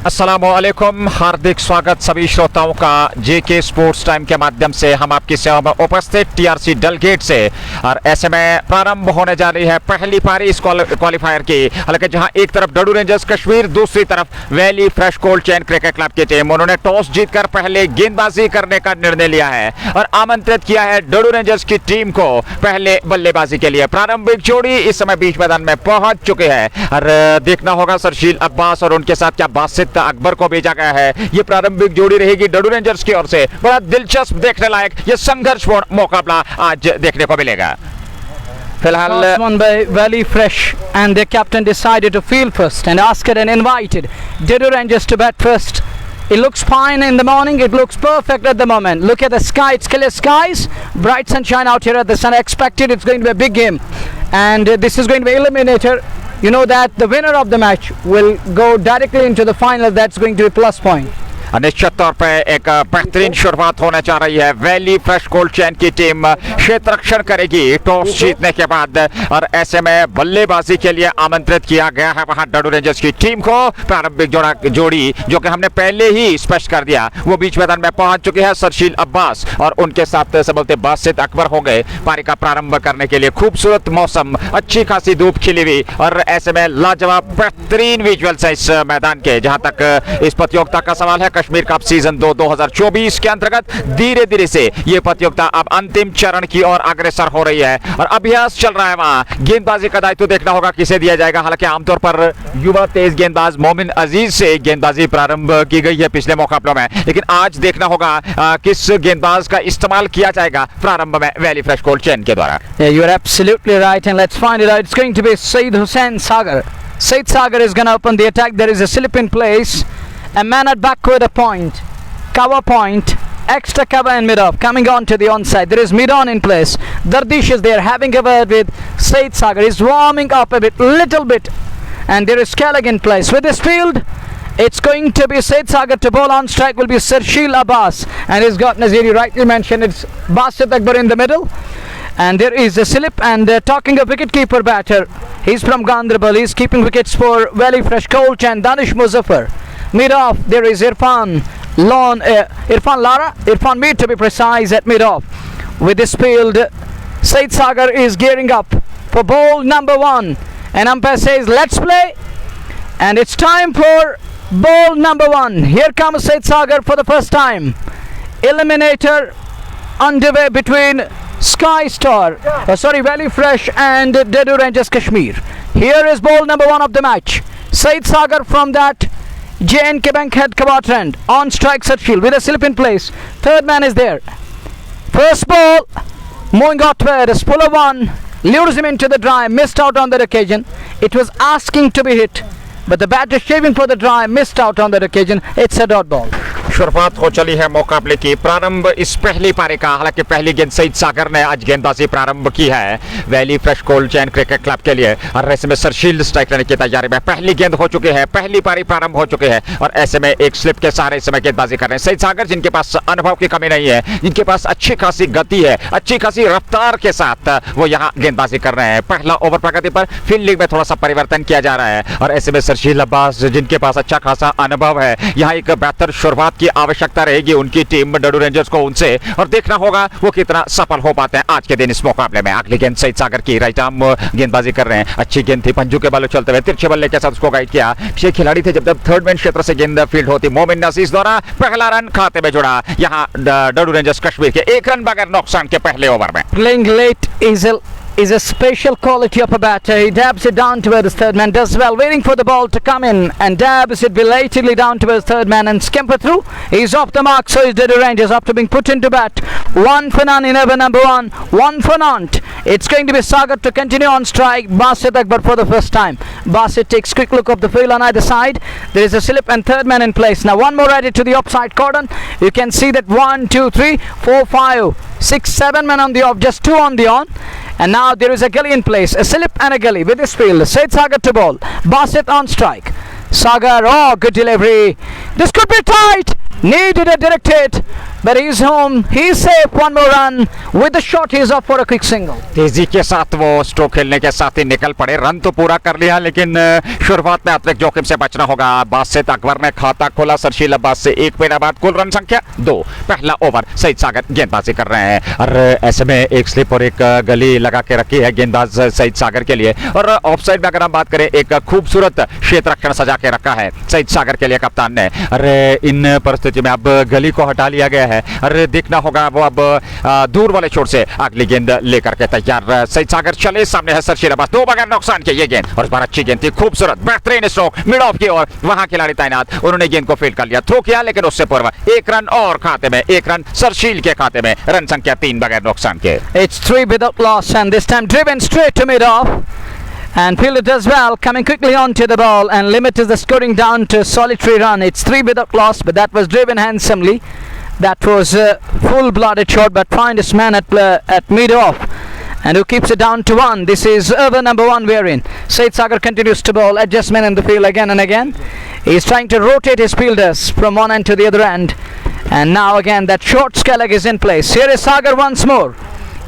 अस्सलामुअलैकुम, हार्दिक स्वागत सभी श्रोताओं का जेके स्पोर्ट्स टाइम के माध्यम से। हम आपकी सेवा में उपस्थित टीआरसी डलगेट से, और ऐसे में प्रारंभ होने जा रही है पहली पारी इस क्वालिफायर की। हालांकि जहां एक तरफ डडू रेंजर्स कश्मीर, दूसरी तरफ valley fresh cold chain cricket club की टीम, उन्होंने टॉस जीतकर पहले गेंदबाजी करने का निर्णय लिया है और आमंत्रित किया है डडू रेंजर्स की टीम को पहले बल्लेबाजी के लिए। प्रारंभिक जोड़ी इस समय बीच मैदान में पहुंच चुके हैं और देखना होगा सरशील अब्बास और उनके साथ क्या बासित अकबर को भेजा गया है। ये प्रारंभिक जोड़ी रहेगी डडू रेंजर्स की ओर से। बड़ा दिलचस्प, देखने लायक ये संघर्षपूर्ण मुकाबला आज देखने को मिलेगा। फिलहाल won by Valley Fresh and their captain decided to field first and asked and invited Dedu Rangers to bat first. It looks fine in the morning, it looks perfect at the moment. Look at the sky, it's clear skies, bright sunshine out here at the sun. Expected it's going to be a big game, and this is going to be eliminator. You know that the winner of the match will go directly into the final. That's going to be plus point. निश्चित तौर पे एक बेहतरीन शुरुआत होने जा रही है। वैली फ्रेश कोल्ड चेन की टीम क्षेत्र रक्षण करेगी टॉस जीतने के बाद, और ऐसे में बल्लेबाजी के लिए आमंत्रित किया गया है वहां डडू रेंजर्स की टीम को। प्रारंभिक जोड़ी जो कि हमने पहले ही स्पष्ट कर दिया, वो बीच मैदान में पहुंच चुके हैं। सरशील अब्बास और उनके साथ सबलते बासित अकबर हो गए पारी का प्रारंभ करने के लिए। खूबसूरत मौसम, अच्छी खासी धूप खिली हुई, और ऐसे में लाजवाब बेहतरीन विजुअल्स है इस मैदान के। जहां तक इस प्रतियोगिता का सवाल है, कश्मीर कप सीजन 2 2024 के अंतर्गत धीरे धीरे से ये प्रतियोगिता अब अंतिम चरण की ओर अग्रसर हो रही है और अभ्यास चल रहा है। वहां गेंदबाजी का दायित्व देखना होगा किसे दिया जाएगा। हालांकि आमतौर पर युवा तेज गेंदबाज मोमिन अजीज से गेंदबाजी प्रारंभ की गई है पिछले मुकाबलों में, लेकिन आज देखना होगा किस गेंदबाज का इस्तेमाल किया जाएगा प्रारंभ में वैली फ्रेश कोल्ड चेन के द्वारा। You are absolutely right, and let's find it out. It's going to be Saeed Hussain Sagar. Saeed Sagar is going to open the attack. There is a slip in place. A man at back with a point, cover point, extra cover in mid-off, coming on to the onside. There is mid-on in place. Dardish is there, having a word with Saeed Sagar. He's warming up a bit, little bit, and there is Skellig in place. With this field, it's going to be Saeed Sagar to bowl. On strike will be Sarshil Abbas, and he's got Naziri rightly mentioned. It's Basit Akbar in the middle. And there is a slip, and talking of wicket-keeper batter, he's from Gandrabal. He's keeping wickets for Valley Fresh Coach and Danish Muzaffar. Mid-off, there is Irfan Mir to be precise at mid-off. With this field, Saeed Sagar is gearing up for ball number 1, and umpire says let's play, and it's time for ball number 1. Here comes Saeed Sagar for the first time. Eliminator underway between Valley Fresh and Dedu Rangers Kashmir. Here is ball number 1 of the match. Saeed Sagar from that JNK Bank head cover trend. On strike Sarshil with a slip in place. Third man is there. First ball, moving outward, a puller one, lures him into the drive, missed out on that occasion. It was asking to be hit, but the batter shaving for the drive, missed out on that occasion. It's a dot ball. शुरुआत हो चली है मुकाबले की। प्रारंभ इस पहली पारी का, हालांकि पहली गेंद सईद सागर ने आज गेंदबाजी प्रारंभ की है valley fresh cold chain cricket club के लिए, और ऐसे में सरशील स्ट्राइक लेने की तैयारी में। पहली गेंद हो चुकी है, पहली पारी प्रारंभ हो चुकी है, और ऐसे में एक स्लिप के सहारे इस समय गेंदबाजी कर रहे हैं सईद सागर, जिनके पास अनुभव की कमी नहीं है, जिनके पास अच्छी खासी गति है, अच्छी खासी रफ्तार के साथ वो यहाँ गेंदबाजी कर रहे हैं। पहला ओवर प्रगति पर फील्डिंग में थोड़ा सा परिवर्तन किया जा रहा है, और ऐसे में सरशील अब्बास जिनके पास अच्छा खासा अनुभव है, यहाँ एक बेहतर शुरुआत की आवश्यकता रहेगी उनकी टीम डडू रेंजर्स को उनसे, और देखना होगा वो कितना सफल हो पाते हैं आज के दिन इस मुकाबले में। अगली गेंद सईद सागर की, राइट आर्म गेंदबाजी कर रहे हैं, अच्छी गेंद थी, पंजू के बालों चलते हुए तिरछे बल्ले के साथ उसको गाइड किया। छह खिलाड़ी थे जब थर्ड मैन क्षेत्र से गेंद फील्ड होती। मोमिन अजीज द्वारा पहला रन खाते में जुड़ा यहाँ डडू रेंजर्स कश्मीर के, एक रन बगैर नुकसान के पहले ओवर में। Playing late is a special quality of a batter. He dabs it down towards third man, does well, waiting for the ball to come in, and dabs it belatedly down towards third man and scamper through. He's off the mark, so is Dedu Rangers after being put into bat. 1 for none in over number 1, 1 for none. It's going to be Sagar to continue on strike. Basit Akbar for the first time. Basit takes quick look of the field on either side. There is a slip and third man in place. Now one more added to the offside cordon. You can see that 1, 2, 3, 4, 5, 6, 7 men on the off, just 2 on the on. And now there is a gully in place, a slip and a gully with this field. Saeed Sagar to ball, Basit on strike. Sagar, oh, good delivery. This could be tight. Needed a direct hit. but he's home. He's safe. One more run with the shot. He's off for a quick single. तेजी के साथ वो stroke खेलने के साथ ही निकल पड़े। Run तो पूरा कर लिया, लेकिन शुरुआत में अतिरिक्त जोखिम से बचना होगा। बासित अकबर ने खाता खोला सरशील अब्बास से। एक महीना बाद कुल रन संख्या 2। पहला ओवर सईद सागर गेंदबाजी कर रहे हैं और ऐसे में एक स्लिप और एक गली लगा के रखी है गेंदबाज सईद सागर के लिए। और ऑफ साइड में अगर हम बात करें, एक खूबसूरत क्षेत्र रक्षण सजा के रखा है सईद सागर के लिए कप्तान ने। अरे इन परिस्थिति में अब गली को हटा लिया गया है। अरे देखना होगा वो अब दूर वाले छोर से अगली गेंद लेकर के तैयार सईद सागर चले। सामने है सरशील अब्बास, 2 बगैर नुकसान के ये गेंद, और इस बार अच्छी गेंद थी, खूबसूरत बेहतरीन स्ट्रोक मिड ऑफ की ओर। वहां खिलाड़ी तैनात, उन्होंने गेंद को फील्ड कर लिया, थ्रो किया, लेकिन उससे पूर्व 1 रन और खाते में, 1 रन सरशील के खाते में। रन संख्या 3 बगैर नुकसान के। It's 3 without loss, and this time driven straight to mid off. And fielder does well, coming quickly onto the ball, and limits the scoring down to a solitary run. It's 3 without loss, but that was driven handsomely. That was a full-blooded shot, but finds his man at mid-off, and who keeps it down to 1. This is over number 1 we're in. Said Sagar continues to bowl, adjustment in the field again and again. He's trying to rotate his fielders from one end to the other end, and now again that short skellig is in place. Here is Sagar once more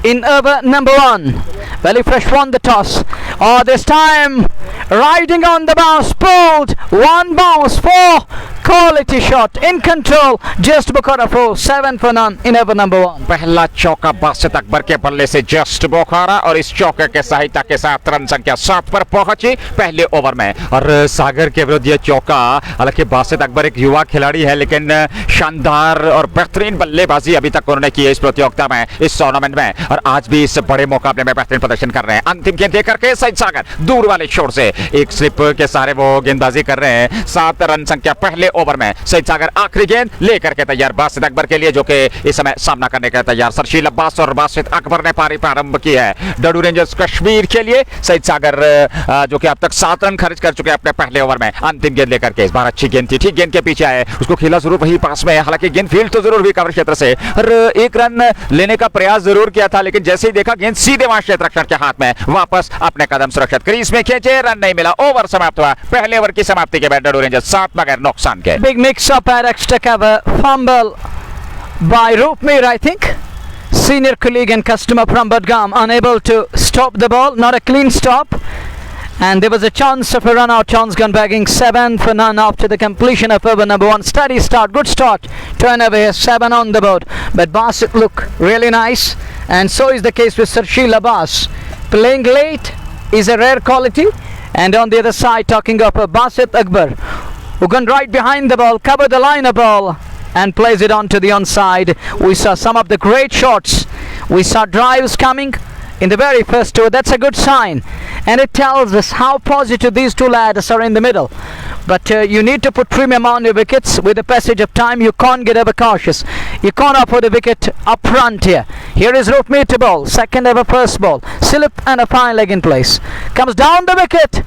in over number 1. Valley Fresh won the toss. Oh, this time riding on the bounce, pulled, 1 bounce, 4 quality shot, in control, just Bukhara 4, 7 for none in over number 1. पहला चौका बासित अकबर के बल्ले से just बुखारा, और इस चौके के सहायता के साथ रन संख्या 7 पर पहुंची पहले ओवर में। और सागर के विरुद्ध ये चौका, हालांकि बासित अकबर एक युवा खिलाड़ी है, लेकिन शानदार और बेहतरीन बल्लेबाजी अभी तक उन्होंने की है इस प्रतियोगिता में, इस टूर्नामेंट में, और आज भी इस बड़े मुकाबले में बेहतरीन प्रदर्शन कर रहे हैं। अंतिम गेंद देकर के सईद सागर दूर वाले छोर से एक स्लिप के सहारे वो गेंदबाजी कर रहे हैं। 7 रन संख्या पहले ओवर में। सईद सागर आखिरी गेंद लेकर के तैयार बासित अकबर के लिए, जो कि इस समय सामना करने के तैयार। सरशील अब्बास और बासित अकबर ने पारी प्रारंभ की है डडू रेंजर्स कश्मीर के लिए। सईद सागर जो कि अब तक 7 रन खर्च कर चुके हैं अपने पहले ओवर में। अंतिम गेंद लेकर के, इस बार अच्छी गेंद थी, ठीक गेंद के पीछे आए, उसको खेला जरूर वही पास में, हालांकि गेंद फील्ड तो जरूर भी कवर क्षेत्र से, और 1 रन लेने का प्रयास जरूर किया था, लेकिन जैसे ही देखा गेंद सीधे वहां क्षेत्र रक्षण के हाथ में, वापस अपने कदम सुरक्षित क्रीज में खींचे, रन नहीं मिला। ओवर समाप्त हुआ। पहले ओवर की समाप्ति के बाद डडू रेंजर्स 7 बगैर नुकसान के। Big mix up at extra cover, fumble by Roopmeer, I think. Senior colleague and customer from Budgam, unable to stop the ball, not a clean stop. And there was a chance of a run out, chance gone bagging, 7 for none after the completion of over number 1. Steady start, good start, turnover here, 7 on the board. But Basit look really nice, and so is the case with Sarshil Abbas. Playing late is a rare quality. And on the other side, talking of Basit Akbar, who can right behind the ball, cover the line of ball, and plays it onto the onside. We saw some of the great shots. We saw drives coming in the very first over. That's a good sign, and it tells us how positive these two lads are in the middle. But you need to put premium on your wickets. With the passage of time, you can't get overcautious. You can't offer the wicket up front here. Here is Roopmeer to bowl, second ever first ball, slip and a fine leg in place. Comes down the wicket.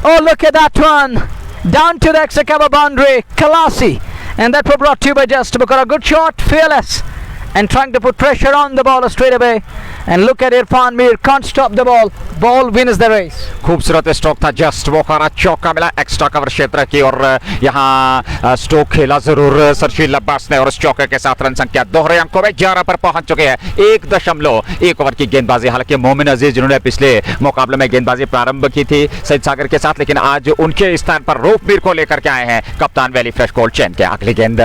Oh, look at that one, down to the extra cover boundary, Kalasi, and that was brought to you by Just Bukhara. Good shot, fearless, and trying to put pressure on the ball straight away. And look at Irfan Mir, can't stop the ball. Ball wins the race. खूबसूरत stroke था, just बुखारा, चौका मिला extra cover क्षेत्र की, और यहाँ stroke खेला जरूर सरशील अब्बास ने, और उस चौके के साथ रन संख्या दोहरे अंकों में 11 पर पहुंच चुके हैं। 1.1 ओवर की गेंदबाजी। हालांकि मोमिन अजीज जिन्होंने पिछले मुकाबले में गेंदबाजी प्रारंभ की थी सईद सागर के साथ, लेकिन आज उनके स्थान पर रूपमीर को लेकर के आए हैं कप्तान वैली फ्रेश कोल्ड चैन के। अगली गेंद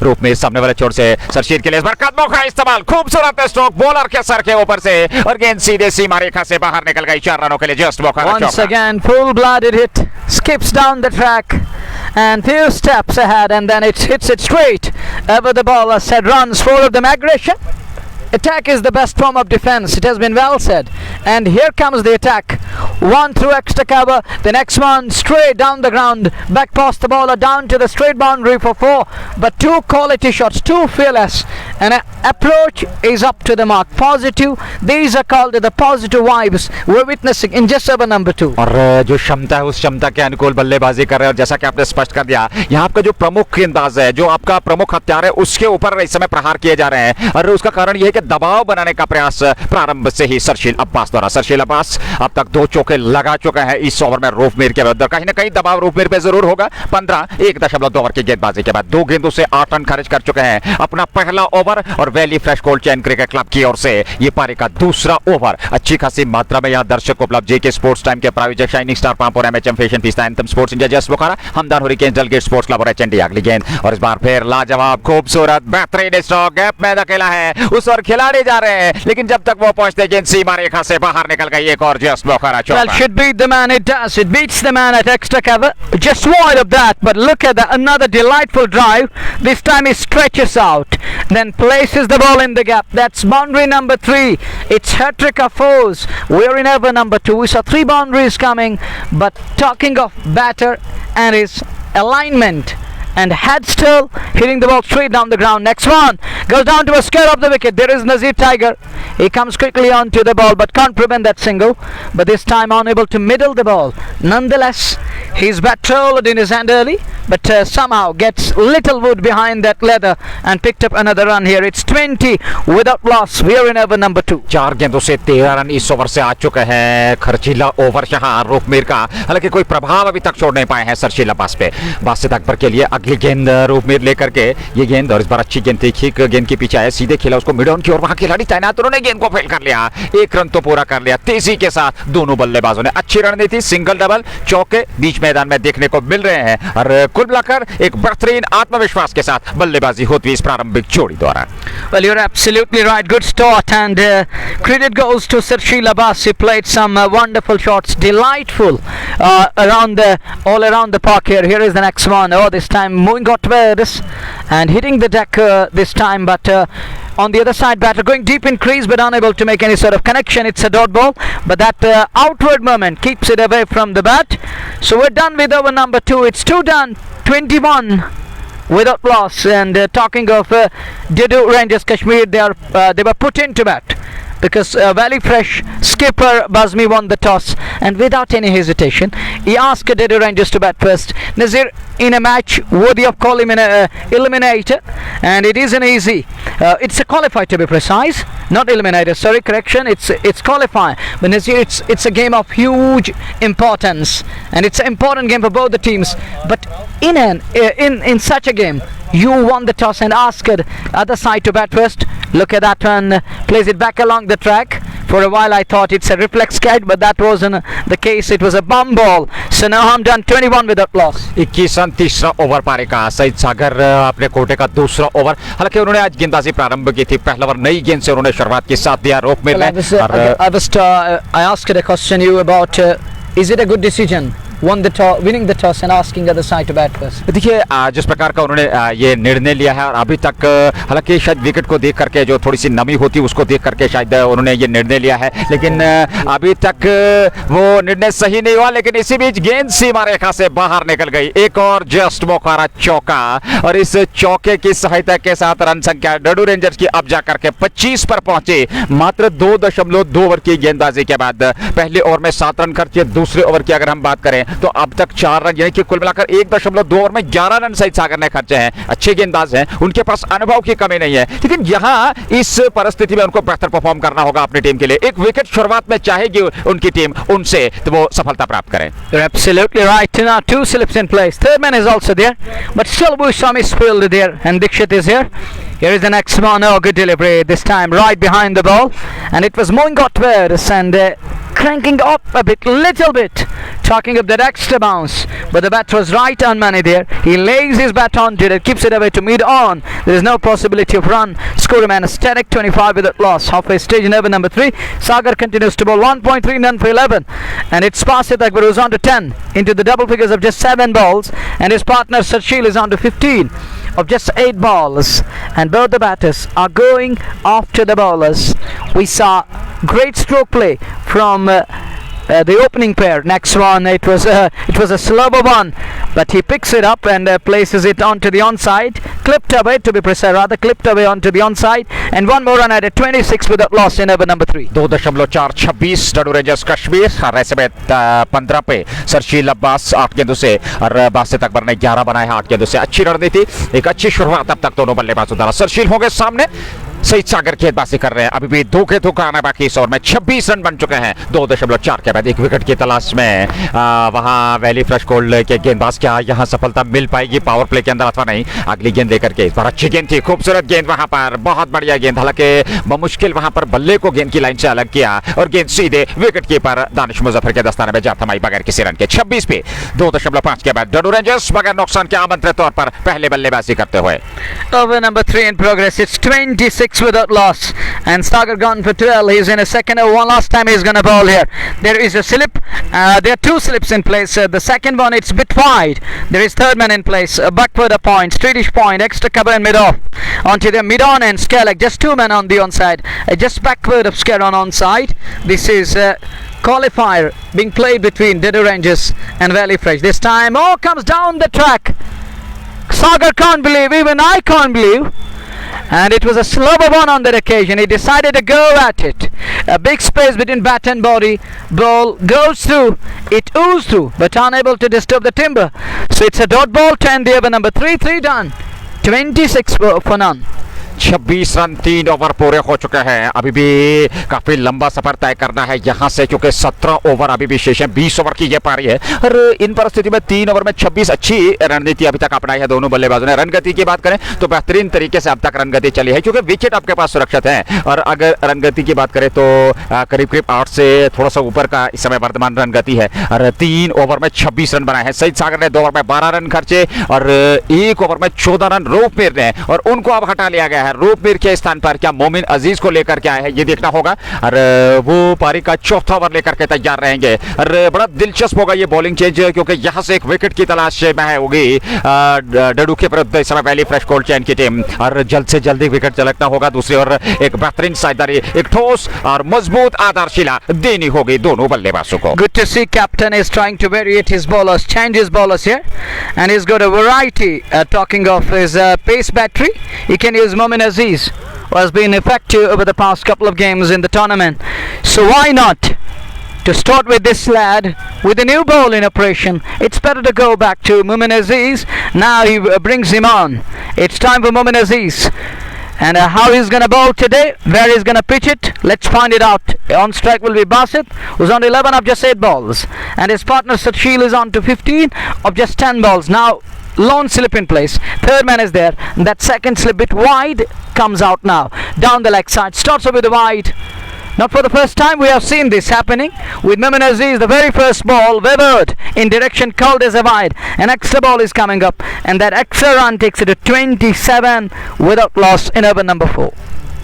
रूपमीर सामने वाले छोर से सरशील के लिए, इस बार कदमों का इस्तेमाल, खूबसूरत स्ट्रोक बॉलर के सर के ऊपर से, और गेंद सीधे सीमा रेखा से बाहर निकल गई। 4 रनों के लिए just Bukhara. Once again, full-blooded hit, skips down the track and few steps ahead, and then it hits it straight over the ball. Said runs, 4 of them aggression. Attack is the best form of defense, it has been well said. And here comes the attack. 1 through extra cover, the next one straight down the ground, back past the bowler, down to the straight boundary for 4. But 2 quality shots, 2 fearless, and approach is up to the mark. Positive, these are called the positive vibes we're witnessing in just over number 2. और जो क्षमता है, उस क्षमता के अनुकूल बल्लेबाजी कर रहे हैं, और जैसा कि आपने स्पष्ट कर दिया, यहाँ आपका जो प्रमुख गेंदबाज है, जो आपका प्रमुख हथियार है, उसके ऊपर इस समय प्रहार किए जा रहे हैं, और उसका कारण यह है कि दबाव बनाने का प्रयास प्रारंभ से ही सरशील अब्बास द्वारा। सरशील अब्बास अब तक 2 चौके लगा चुका है इस ओवर में रूपमीर के विरुद्ध। कहीं ना कहीं दबाव रूपमीर पे जरूर होगा। 1.2 ओवर की गेंदबाजी के बाद 2 गेंदों से 8 रन खर्च कर चुके हैं। अपना पहला ओवर ओवर और valley fresh cold chain cricket club की ओर से ये पारी का दूसरा ओवर। अच्छी खासी मात्रा में यहाँ दर्शक उपलब्ध। जेके स्पोर्ट्स टाइम के प्रायोजक shining star Pampore MHM fashion पिस्ता एंथम स्पोर्ट्स इंडिया जस्ट बोकारा Hamdan hurricane Dalgate sports club और एचएनडी अगली गेंद और इस बार फिर लाजवाब खूबसूरत बेहतरीन स्ट्रोक गैप में धकेला है उस और खिलाड़ी जा रहे हैं लेकिन जब तक वो पहुंचते गेंद सीमा रेखा से बाहर निकल गई। एक और just Bokaro Well, should beat the man, it does. It beats the man at extra cover. Just wide of that, but look at that. Another delightful drive. This time he stretches out, then places the ball in the gap. That's boundary number 3. It's hat-trick of 4s. We're in over number 2. We saw 3 boundaries coming, but talking of batter and his alignment and head still hitting the ball straight down the ground. Next one goes down to a square of the wicket. There is Nazir Tiger. He comes quickly onto the ball but can't prevent that single, but this time unable to middle the ball. Nonetheless, his bat rolled in his hand early, but somehow gets little wood behind that leather and picked up another run here. It's 20 without loss. We are in over number 2. 4 गेंदों से 13 run इस over से आ चुके हैं। खर्चीला over यहाँ रूपमीर का, हालांकि कोई प्रभाव अभी तक छोड़ नहीं पाए हैं सरशीला बास पे। बासित अकबर के लिए अगली गेंद रूपमीर लेकर के ये गेंद, और इस बार अच्छी गेंद थी, ठीक गेंद के पीछे आया, सीधे खेला उसको मिड ऑन की और वहां खिलाड़ी तैनात, उन्होंने गेंद को फेल कर लिया। 1 रन तो पूरा कर लिया। तेजी के साथ दोनों बल्लेबाजों ने अच्छी रणनीति, सिंगल डबल चौके बीच मैदान में देखने को मिल रहे हैं और कुल मिलाकर एक बेहतरीन आत्मविश्वास के साथ बल्लेबाजी होती है इस प्रारंभिक जोड़ी द्वारा। Well, you're absolutely right. Good start, and credit goes to Sarshil Abbas. He played some wonderful shots, delightful all around the park here. Here is the next one. Oh, this time moving outwards and hitting the deck this time, but on the other side, batter going deep in crease but unable to make any sort of connection. It's a dot ball, but that outward movement keeps it away from the bat. So we're done with over number 2. It's 2 done, 21 without loss. And talking of Didu Rangers Kashmir, they were put into bat because Valley Fresh skipper Bazmi won the toss, and without any hesitation he asked Didu Rangers to bat first. Nazir, in a match worthy of call him an eliminator, and it isn't easy. It's a qualifier to be precise, not eliminator. Sorry, correction. It's qualifier. But Nazir, it's a game of huge importance, and it's an important game for both the teams. But in such a game, you won the toss and asked other side to bat first. Look at that one, plays it back along the track. For a while I thought it's a reflex catch, but that wasn't the case. It was a bum ball. So now I'm done 21 without loss. 21 run तीसरा over पारी का। सईद सागर अपने कोटे का दूसरा over, हालांकि उन्होंने आज गेंदबाजी प्रारंभ की थी। पहला ओवर नई गेंद से उन्होंने शुरुआत की, साथ दिया रोकमेर ने। I asked a question you about is it a good decision winning the toss and asking other side to bat first? देखिए जिस प्रकार का उन्होंने ये निर्णय लिया है, और अभी तक हालांकि शायद विकेट को देख करके जो थोड़ी सी नमी होती है उसको देख करके शायद उन्होंने ये निर्णय लिया है, लेकिन अभी तक वो निर्णय सही नहीं हुआ। लेकिन इसी बीच गेंद सीमा रेखा से बाहर निकल गई। एक और जस्ट बोकारा चौका, और इस चौके की सहायता के साथ रन संख्या डडू रेंजर्स की अब जाकर के 25 पर पहुंची। मात्र 2.2 ओवर की गेंदबाजी के बाद पहले ओवर में 7 रन खर्चे, दूसरे ओवर की अगर हम बात करें तो अब तक 4 रन, यानी कि कुल मिलाकर 1.2 ओवर में 11 रन सईद सागर ने खर्चे हैं। अच्छे गेंदबाज हैं, उनके पास अनुभव की कमी नहीं है, लेकिन यहाँ इस परिस्थिति में उनको बेहतर परफॉर्म करना होगा अपनी टीम के लिए। एक विकेट शुरुआत में चाहेगी उनकी टीम उनसे, तो वो सफलता प्राप्त करें। You're absolutely right. Now 2 slips in place. Third man is also there, but still Busham is filled there, and Dikshit is here. Here is the next one. Oh, good delivery this time, right behind the ball, and it was moving outwards and cranking up a little bit, talking of that extra bounce, but the bat was right on money there. He lays his bat onto it, keeps it away to mid on. There is no possibility of run. Score man a static 25 without loss. Halfway stage in over number 3. Sagar continues to bowl 1.3 none for 11, and it's Basit Akbar who's on to 10 into the double figures of just 7 balls, and his partner Sarshil is on to 15 of just 8 balls, and both the batters are going after the bowlers. We saw great stroke play from the opening pair. Next one, it was a slower one, but he picks it up and places it onto the onside, clipped away to be precise, rather clipped away onto the onside, and one more run at a 26 without loss in over number 3. 2.426 डडू rangers Kashmir, और ऐसे में 15 पे सरशील अब्बास 8 गेंदों से, और बासित अकबर ने 11 बनाए हैं 8 गेंदों से। अच्छी रणनीति, एक अच्छी शुरुआत अब तक दोनों बल्लेबाजों द्वारा। सरशील होंगे सामने, सईद सागर गेंदबाजी कर रहे हैं, अभी भी 2 गेंदों का आना बाकी इस ओवर में 26 रन बन चुके हैं 2.4 के बाद 1 विकेट की तलाश में वहां वैली फ्रेश गोल्ड के गेंदबाज, क्या यहां सफलता मिल पाएगी पावर प्ले के अंदर अथवा नहीं? अगली गेंद लेकर के, इस बार अच्छी गेंद थी, खूबसूरत गेंद वहां पर, बहुत बढ़िया गेंद, हालांकि बमुश्किल वहां पर बल्ले को गेंद की लाइन से अलग किया और गेंद सीधे विकेट कीपर दानिश मुजफ्फर के दस्ताने में जा थमाई बगैर किसी रन के। 26 पे 2.5 के बाद डडू रेंजर्स बगैर नुकसान के आमंत्रित तौर पर पहले बल्लेबाजी करते हुए। Over number 3 in progress. It's 26 without loss. And Sagar gone for 12. He's in a second over. One last time he's going to bowl here. There is a slip. There are 2 slips in place. The second one, it's a bit wide. There is third man in place. Backward a point. Straightish point. Extra cover and mid-off. Onto the mid-on and Skerlek. Just 2 men on the onside. Just backward of Sker on onside. This is qualifier being played between Dedu Rangers and Valley Fresh. This time, comes down the track. Sagar can't believe, even I can't believe. And it was a slower one on that occasion. He decided to go at it. A big space between bat and body. Ball goes through. It oozes through, but unable to disturb the timber. So it's a dot ball to end the over number 3. 3 done. 26 for none. 26 run 3 over पूरे हो चुके हैं। अभी भी काफी लंबा सफर तय करना है यहां से, क्योंकि 17 ओवर अभी भी शेष है। 20 ओवर की ये पारी है और इन परिस्थिति में 3 ओवर में 26 अच्छी रणनीति अभी तक अपनाई है दोनों बल्लेबाजों ने। रनगति की बात करें तो बेहतरीन तरीके से अब तक रनगति चली है, क्योंकि विकेट आपके पास सुरक्षित है। और अगर रनगति की बात करें तो करीब करीब 8 से थोड़ा सा ऊपर का इस समय वर्तमान रनगति है। और 3 ओवर में 26 रन बनाए हैं। सईद सागर ने 2 ओवर में 12 रन खर्चे और 1 ओवर में 14 रन रूपमीर ने, और उनको अब हटा लिया गया है। रूपमीर के स्थान पर क्या मोमिन अजीज को लेकर के आए हैं, ये देखना होगा। और वो पारी का चौथा ओवर लेकर के तैयार रहेंगे। और बड़ा दिलचस्प होगा ये बॉलिंग चेंज, क्योंकि यहां से एक विकेट की तलाश में होगी डडू के विरुद्ध इस समय वैली फ्रेश गोल्ड चैन की टीम, और जल्द से जल्दी विकेट झलकना होगा। दूसरी ओर एक बेहतरीन साझेदारी, एक ठोस और मजबूत आधारशिला देनी होगी दोनों बल्लेबाजों को। Good to see captain is trying to variate his bowlers, change his bowlers here, and he's got a variety. Talking of his pace battery, he can use Momin Aziz, who has been effective over the past couple of games in the tournament. So why not to start with this lad with a new ball in operation? It's better to go back to Momin Aziz. Now he brings him on. It's time for Momin Aziz. And how he's going to bowl today, where he's going to pitch it, let's find it out. On strike will be Basit, who's on 11 of just 8 balls. And his partner Satshil is on to 15 of just 10 balls. Now, lone slip in place. Third man is there. That second slip bit wide comes out now. Down the leg side. Starts off with the wide. Not for the first time we have seen this happening with Momin Aziz. The very first ball wavered in direction called as a wide. An extra ball is coming up, and that extra run takes it to 27 without loss in over number 4.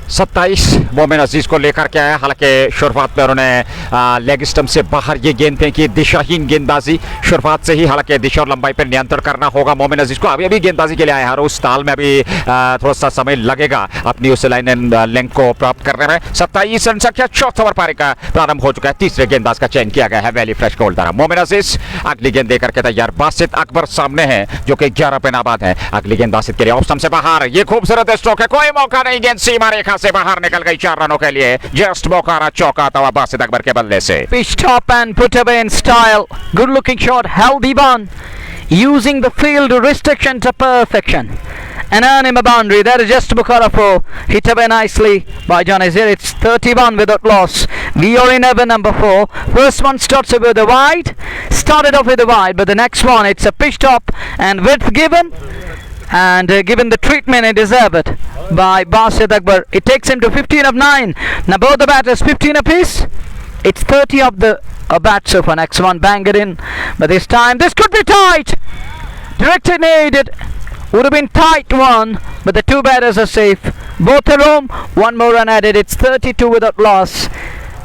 27 मोमिन अजीज को लेकर के आया। हालांकि शुरुआत में उन्होंने leg stump से बाहर ये गेंद फेंकी, दिशाहीन गेंदबाजी शुरुआत से ही। हालांकि दिशा और लंबाई पर नियंत्रण करना होगा मोमिन अजीज को। अभी गेंदबाजी के लिए आए हैं और उस ताल में अभी थोड़ा सा समय लगेगा अपनी उस लाइन एंड लेंथ को प्राप्त करने में। 27 रन संख्या, चौथा ओवर पारी का प्रारंभ हो चुका है। तीसरे गेंदबाज का चयन किया गया है वैली फ्रेश गोल्ड द्वारा। मोमिन अजीज अगली गेंद देकर के तैयार। बासित अकबर सामने है जो कि 11 पे नाबाद है। अगली गेंद बासित के लिए ऑफ स्टंप से बाहर, ये खूबसूरत स्ट्रोक है, कोई मौका नहीं, गेंद सीमा रेखा से बाहर निकल गई 4 रनों के लिए। जस्ट मौका चौका था बासित अकबर के बल्ले से। Pitch top and put away in style. Good looking shot, healthy one, using the field restriction to perfection and earn him a boundary. That is just Bukharafo, hit away nicely by John Azir. It's 31 without loss. We are in over number 4. First one starts with the wide, started off with the wide, but the next one it's a pitch top and width given, and given the treatment he deserved by Basit Akbar. It takes him to 15 of 9. Now both the batters 15 apiece. It's 30 of the bats so far. Next one bang it in, but this time this could be tight. Directed needed, would have been tight one, but the 2 batters are safe. Both are home, 1 more run added. It's 32 without loss.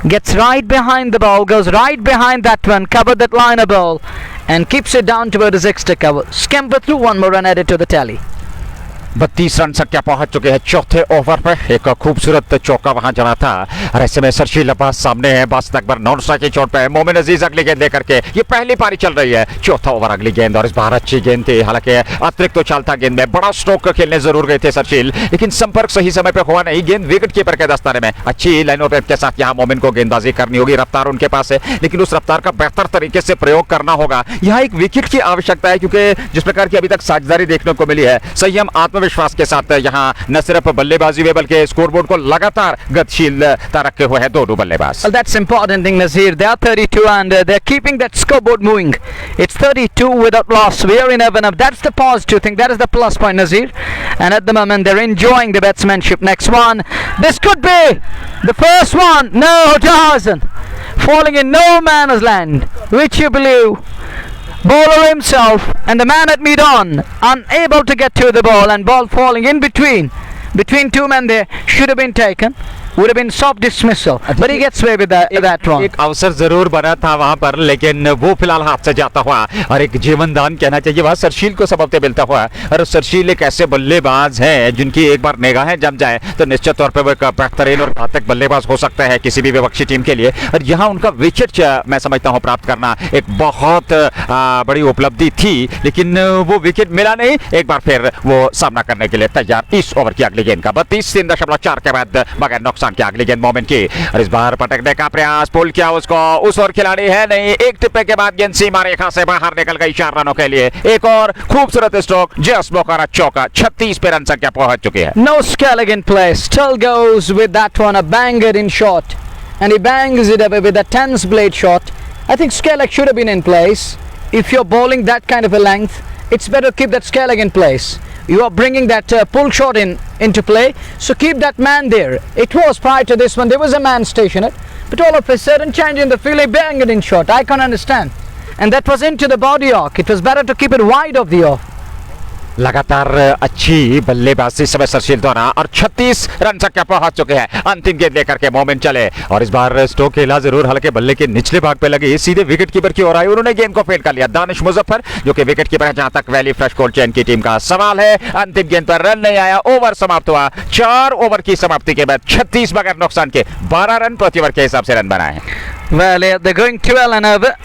Gets right behind the ball, goes right behind that one, covered that liner ball, and keeps it down toward his extra cover. Scamper through, 1 more run added to the tally. 32 run संख्या पहुंच चुके हैं चौथे over पर। एक खूबसूरत चौका वहां जड़ा था और ऐसे में सरशील अब्बास सामने है। बासित अकबर नॉन स्ट्राइक की चोट पे है। मोमिन अजीज अगली गेंद लेकर के, ये पहली पारी चल रही है। चौथा ओवर अगली गेंद, और इस बार अच्छी गेंद थी। हालांकि अतिरिक्त तो चलता गेंद में बड़ा स्ट्रोक खेलने जरूर गए थे सरशील, लेकिन संपर्क सही समय पे हुआ नहीं। गेंद विकेट कीपर के दस्ताने में। अच्छी लाइन और के साथ यहाँ मोमिन को गेंदबाजी करनी होगी। रफ्तार उनके पास है, लेकिन उस रफ्तार का बेहतर तरीके से प्रयोग करना होगा। यहाँ एक विकेट की आवश्यकता है, क्योंकि जिस प्रकार की अभी तक साझेदारी देखने को मिली है, संयम, आत्म आत्मविश्वास के साथ यहाँ न सिर्फ बल्लेबाजी में बल्कि स्कोरबोर्ड को लगातार गतिशीलता रखे हुए हैं दोनों बल्लेबाज। Well, that's important thing, Nazir. They are 32 and they're keeping that scoreboard moving. It's 32 without loss. We are in 11 up. That's the positive thing. That is the plus point, Nazir. And at the moment, they're enjoying the batsmanship. Next one. This could be the first one. No, it doesn't. Falling in no man's land. Which you believe? Bowler himself and the man at mid-on unable to get to the ball, and ball falling in between two men there should have been taken. Would have been soft dismissal, but he gets away with that one. एक अवसर जरूर बना था वहां पर, लेकिन वो फिलहाल हाथ से जाता हुआ और एक जीवन दान कहना चाहिए वहां सरशील को सबब मिलता हुआ। और सरशील एक ऐसे बल्लेबाज हैं जिनकी एक बार निगाहें जम जाए तो निश्चित तौर पर वो एक बेहतरीन और घातक बल्लेबाज हो सकता है किसी भी विपक्षी टीम के लिए। और यहाँ उनका विकेट मैं समझता हूँ प्राप्त करना एक बहुत बड़ी उपलब्धि थी, लेकिन वो विकेट मिला नहीं। एक बार फिर वो सामना करने के लिए तैयार इस ओवर की अगली गेंद का 32.4 के बाद बगैर नुकसान की अगली गेंद मोमेंट की। और इस बार पटकने का प्रयास, पुल किया उसको, उस ओर खिलाड़ी है नहीं। एक टिप्पे के बाद गेंद सीमा रेखा से बाहर निकल गई 4 रनों के लिए। एक और खूबसूरत स्ट्रोक, जस्ट बोकारा चौका। 36 पे रन संख्या पहुंच चुकी है। No Scallaghan play, still goes with that one, a banger in shot, and he bangs it away with a 10's blade shot. I think Scallaghan should have been in place. If you're bowling that kind of a length, it's better to keep that Scallaghan in place. You are bringing that pull shot into play, so keep that man there. It was prior to this one, there was a man stationed, but all of a sudden changing the field, he banged it in shot. I can't understand. And that was into the body arc. It was better to keep it wide of the arc. लगातार अच्छी बल्लेबाजी समय सरशील द्वारा और 36 run संख्या पहुंच चुके हैं। अंतिम गेंद लेकर के मोमेंट चले और इस बार स्टोक खेला जरूर, हल्के बल्ले के निचले भाग पे लगी, सीधे विकेट कीपर की ओर आई। उन्होंने गेंद को फील्ड कर लिया। दानिश मुजफ्फर जो कि विकेट कीपर है जहां तक वैली फ्रेश कोल्ड चेन की टीम का सवाल है। अंतिम गेंद पर रन नहीं आया, ओवर समाप्त हुआ। 4 ओवर की समाप्ति के बाद 36 बगैर नुकसान के 12 रन प्रति ओवर के हिसाब से रन बनाए। Well, they're going 12 and over.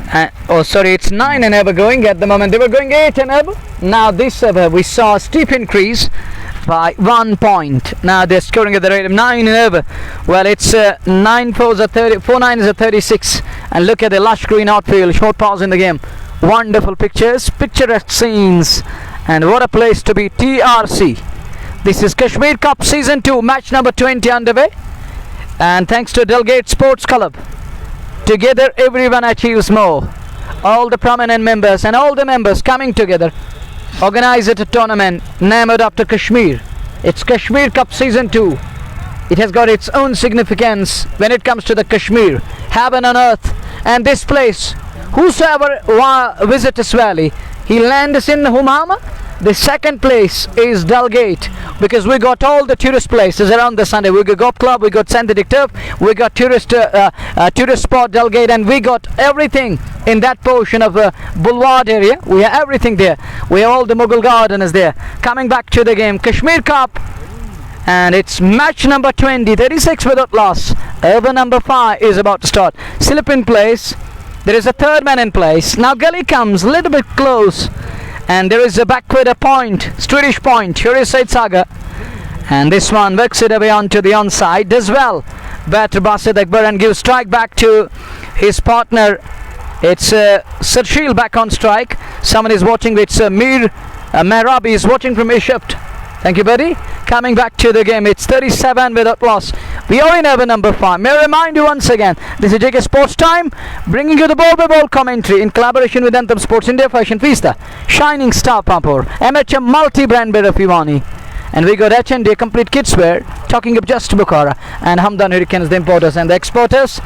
It's 9 and over going at the moment. They were going 8 and over. Now this over we saw a steep increase by 1 point. Now they're scoring at the rate of 9 and over. Well, it's 9 4s are 30, 4 9s are 36. And look at the lush green outfield. Short pause in the game. Wonderful pictures, picturesque scenes, and what a place to be. TRC. This is Kashmir Cup Season 2, match number 20 underway. And thanks to Delgate Sports Club. Together everyone achieves more. All the prominent members and all the members coming together organize a tournament named after Kashmir. It's Kashmir Cup Season 2. It has got its own significance when it comes to the Kashmir, heaven on earth. And this place, whosoever visits this valley, he lands in Humama. The second place is Delgate, because we got all the tourist places around the Sunday. We got golf club, we got synthetic turf, we got tourist spot Delgate, and we got everything in that portion of Boulevard area. We have everything there. We have all the Mughal garden is there. Coming back to the game, Kashmir Cup, and it's match number 20, 36 without loss. Over number 5 is about to start. Slip in place. There is a third man in place. Now Gully comes a little bit close. And there is a backward point, Swedish point. Here is Syed Sagar. And this one works it away onto the onside. Does well. Batter Basit Akbar and gives strike back to his partner. It's Sarshil back on strike. Someone is watching. It's Mir Merabi is watching from Egypt. Thank you, buddy. Coming back to the game. It's 37 without loss. We are in over number 5. May I remind you once again, this is JK Sports Time, bringing you the ball-by-ball commentary in collaboration with Anthem Sports India, Fashion Fiesta, Shining Star Pampur, MHM multi-brand bearer Fivani, and we got H&D complete kidswear, talking of just Bukhara, and Hamdan Hurricanes, the importers and the exporters,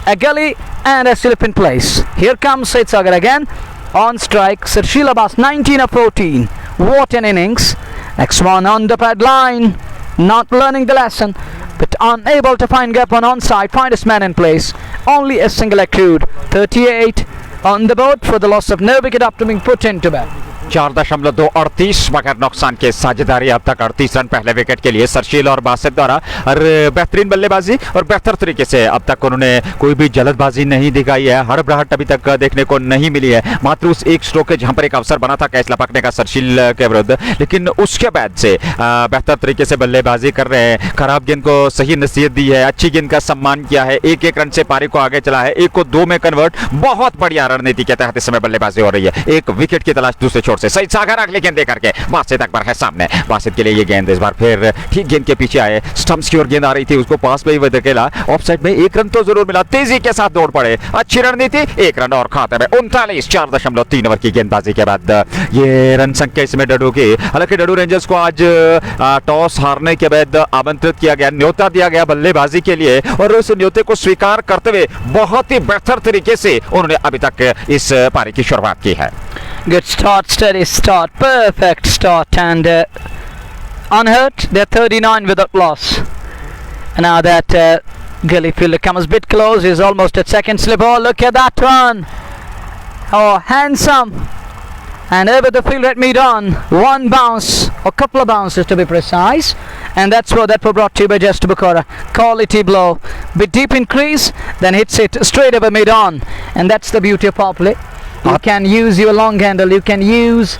a gully and a slip in place. Here comes Syed Sagar again, on strike, Sarshil Abbas, 19 of 14. What an innings. Next one on the pad line, not learning the lesson, but unable to find gap on onside, find his man in place. Only a single accrued. 38 on the board for the loss of no wicket after being put into bat. 4.238 बगैर नुकसान के साझेदारी अब तक 38 run पहले wicket के लिए सरशील और बासित द्वारा। और बेहतरीन बल्लेबाजी और बेहतर तरीके से अब तक उन्होंने कोई भी जल्दबाजी नहीं दिखाई है। हड़बड़ाहट अभी तक देखने को नहीं मिली है, मात्र उस एक स्ट्रोक के जहां पर एक अवसर बना था कैच लपकने का सरशील के विरुद्ध, लेकिन उसके बाद से बेहतर तरीके से बल्लेबाजी कर रहे हैं। खराब गेंद को सही नसीहत दी है, अच्छी गेंद का सम्मान किया है, एक रन से पारी को आगे चला है, 1 को 2 में कन्वर्ट। बहुत बढ़िया रणनीति के तहत इस समय बल्लेबाजी हो रही है। एक विकेट की तलाश दूसरे छोर ओर से सईद सागर अगली गेंद देकर के बासित अकबर है सामने। बासित के लिए ये गेंद इस बार फिर ठीक गेंद के पीछे आए, स्टंप्स की ओर गेंद आ रही थी, उसको पास में ही धकेला, ऑफसाइड में 1 रन तो जरूर मिला, तेजी के साथ दौड़ पड़े, अच्छी रणनीति, 1 रन और खाते में 39, 4.3 ओवर की गेंदबाजी के बाद ये रन संख्या इसमें डडू की। हालांकि डडू रेंजर्स को आज टॉस हारने के बाद आमंत्रित किया गया, न्योता दिया गया बल्लेबाजी के लिए और उस न्योते को स्वीकार करते हुए बहुत ही बेहतर तरीके से उन्होंने अभी तक इस पारी की शुरुआत की है। Good start, steady start, perfect start, and unhurt. They're 39 without loss. And now that Gilly fielder comes a bit close, he's almost at second slip. Oh, look at that run! Oh, handsome! And over the field at mid-on, one bounce, a couple of bounces to be precise, and that was brought to you by Just Bukora. Quality blow, bit deep in crease, then hits it straight over mid-on, and that's the beauty of power play. You can use your long handle, you can use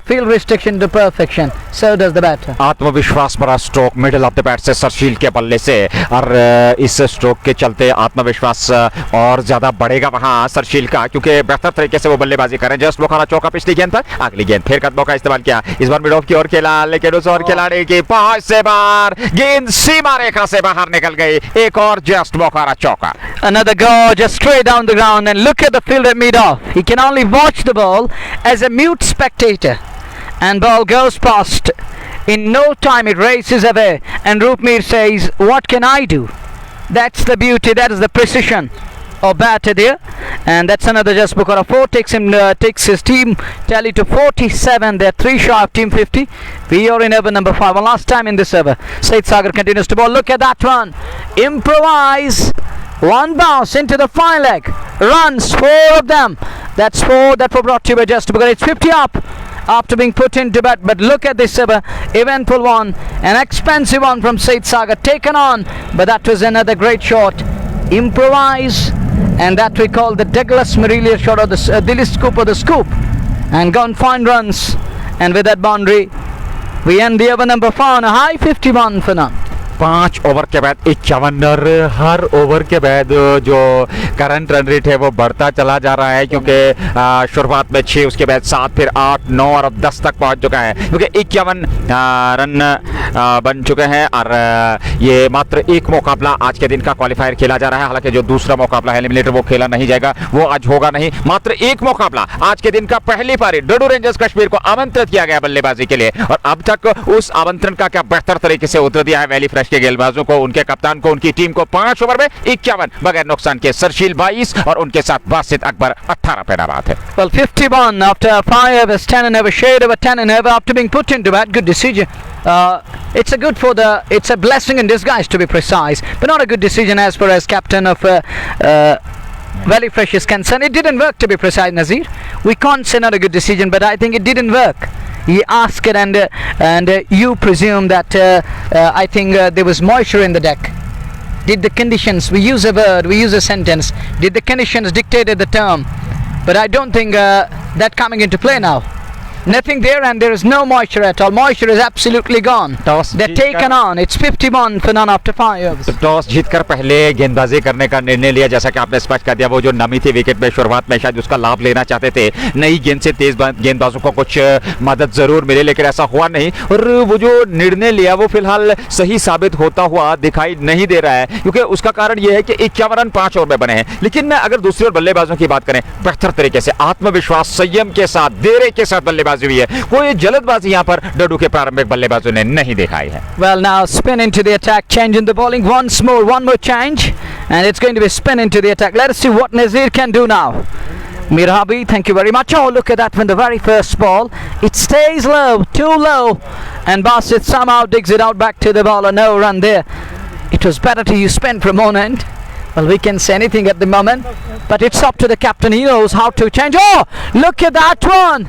field restriction to perfection. So does the batter. आत्मविश्वास भरा stroke middle of the bat से सरशील के बल्ले से, और इस stroke के चलते आत्मविश्वास और ज्यादा बढ़ेगा वहां सरशील का, क्योंकि बेहतर तरीके से वो बल्लेबाजी करें। जस्ट बुखारा चौका पिछली गेंद पर, अगली गेंद फिर कदमों का इस्तेमाल किया, इस बार मिड ऑफ की ओर खेला, लेकिन उस और खिलाड़ी की पहुंच से बाहर गेंद सीमा रेखा से बाहर निकल गई। एक और जस्ट बुखारा चौका। Another go just straight down the ground, and look at the field at mid-off. He can only watch the ball as a mute spectator, and ball goes past. In no time it races away, and Roopmeer says, what can I do? That's the beauty, that is the precision of batter there, and that's another Just Bukara. 4 takes his team tally to 47. They're 3 shy of team 50. We are in over number 5. One last time in this over. Said Sagar continues to bowl. Look at that run. Improvise. One bounce into the fine leg. Runs, 4 of them. That's 4 that were brought to you by Just Bukara. It's 50 up after being put into bat. But look at this eventful one. An expensive one from Said Sagar. Taken on. But that was another great shot. Improvise. And that we call the Douglas Muralier shot, or the Dilly scoop, or the scoop. And gone fine runs. And with that boundary, we end the over number 4 on a high 51 for now. 5 over के बाद 51 और हर over के बाद जो current run rate है वो बढ़ता चला जा रहा है, क्योंकि शुरुआत में 6, उसके बाद 7, फिर 8, 9 और अब 10 तक पहुंच चुका है, क्योंकि 51 रन बन चुके हैं। और ये मात्र एक मुकाबला आज के दिन का क्वालिफायर खेला जा रहा है। हालांकि जो दूसरा मुकाबला है एलिमिनेटर, वो खेला नहीं जाएगा, वो आज होगा नहीं। मात्र एक मुकाबला आज के दिन का पहली पारी डडू रेंजर्स कश्मीर को आमंत्रित किया गया बल्लेबाजी के लिए, और अब तक उस आमंत्रण का क्या बेहतर तरीके से उत्तर दिया है वैली फ्रेश के गेंदबाजों को, उनके कप्तान को, उनकी टीम को। 5 ओवर में 51 बगैर नुकसान के। सरशील 22 और उनके साथ बासित अकबर 18 पे नाबाद है। Well, 51 after 5 overs, 10 and over, shade over 10 and over after being put into bat. Good decision. It's a blessing in disguise to be precise, but not a good decision as far as captain of Valley Fresh is concerned. It didn't work, to be precise, Nazir. We can't say not a good decision, but I think it didn't work. He asked it, and you presume that I think there was moisture in the deck. Did the conditions, we use a word, we use a sentence, did the conditions dictated the term? But I don't think that coming into play now. Nothing there, and there is no moisture at all. Moisture is absolutely gone. They're taken on. It's 51 for none after 5 overs. Toss जीतकर पहले गेंदबाजी करने का निर्णय लिया, जैसा कि आपने स्पष्ट कर दिया। वो जो नमी थी विकेट में शुरुआत में, शायद उसका लाभ लेना चाहते थे। नई गेंद से तेज गेंदबाजों को कुछ मदद जरूर मिले, लेकिन ऐसा हुआ नहीं, और वो जो निर्णय लिया वो फिलहाल सही साबित होता हुआ दिखाई नहीं दे रहा है, क्योंकि उसका कारण यह है कि 51 रन 5 ओवर में बने हैं। लेकिन अगर दूसरी ओर बल्लेबाजों की बात करें, बेहतर तरीके से आत्मविश्वास, संयम के साथ, देरे के साथ बल्लेबाजी हुई है। कोई जल्दबाजी यहां पर डडू के प्रारंभिक बल्लेबाजों ने नहीं दिखाई है। Well, now spin into the attack, change in the bowling once more, one more change, and it's going to be spin into the attack. Let us see what Nazir can do now. Mirabi, thank you very much. Oh, look at that from the very first ball. It stays low, too low, and Basit somehow digs it out back to the bowler. No run there. It was better to use spin for a moment. Well, we can say anything at the moment, but it's up to the captain. He knows how to change. Oh, look at that one.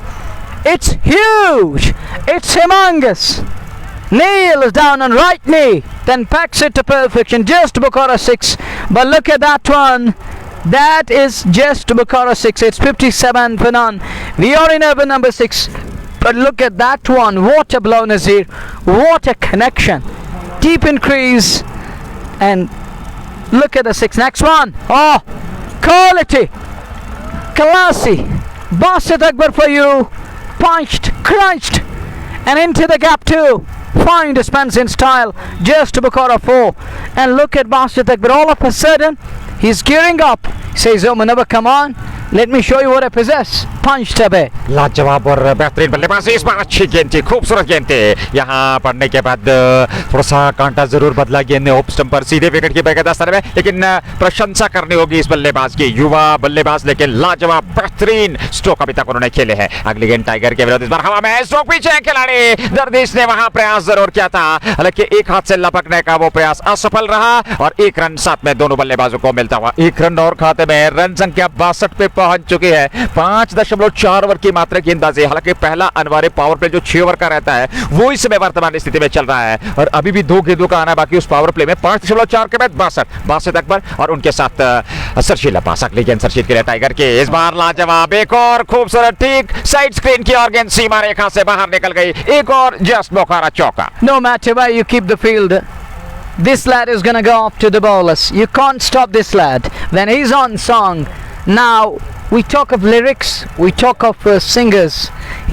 It's huge. It's humongous. Nails down on right knee, then packs it to perfection. Just Bukhara 6. But look at that one. That is just Bukhara 6. It's 57 for none. We are in over number 6. But look at that one. What a blow, Nazir. What a connection. Deep in crease. And look at the 6. Next one. Oh, quality. Classy. Basit Akbar for you. punched, crunched, and into the gap too. Fine dispense in style, just Bukhara 4. And look at Basit Akbar, all of a sudden, he's gearing up. He says, oh Munawwar, come on, let me show you what I possess. Punched away. लाजवाब और बेहतरीन बल्लेबाजी, इस बार अच्छी गेंद थी, खूबसूरत गेंद थी। यहाँ पढ़ने के बाद थोड़ा सा कांटा जरूर बदला गेंद ने ऑफ स्टंप पर सीधे विकेट की बेकदस्तर में, लेकिन प्रशंसा करनी होगी इस बल्लेबाज की, युवा बल्लेबाज, लेकिन लाजवाब बेहतरीन स्ट्रोक अभी तक उन्होंने खेले हैं। अगली गेंद टाइगर के विरुद्ध, इस बार हवा में स्ट्रोक पीछे है खिलाड़ी दर्दिश ने वहां प्रयास जरूर किया था, हालांकि एक हाथ से लपकने का वो प्रयास असफल रहा और एक रन साथ में दोनों बल्लेबाजों को मिलता हुआ। एक रन और खाते में, रन संख्या 62 पे पहुंच चुकी है। 5.4 ओवर की मात्र गेंदबाजी, हालांकि पहला अनिवार्य पावर प्ले जो 6 ओवर का रहता है वो इस समय वर्तमान स्थिति में चल रहा है और अभी भी 2 गेंदों का आना बाकी उस पावर प्ले में। 5.4 के बाद 62, बासित अकबर और उनके साथ सरशील अब्बास। अगली गेंद सरशील के लिए टाइगर के, इस बार लाजवाब, एक और खूबसूरत, ठीक साइड स्क्रीन की और गेंद सीमा रेखा से बाहर निकल गई, एक और जस्ट बुखारा चौका। No matter where you keep the field, this lad is gonna go off to the bowlers. You can't stop this lad when he's on song. Now we talk of lyrics, we talk of singers.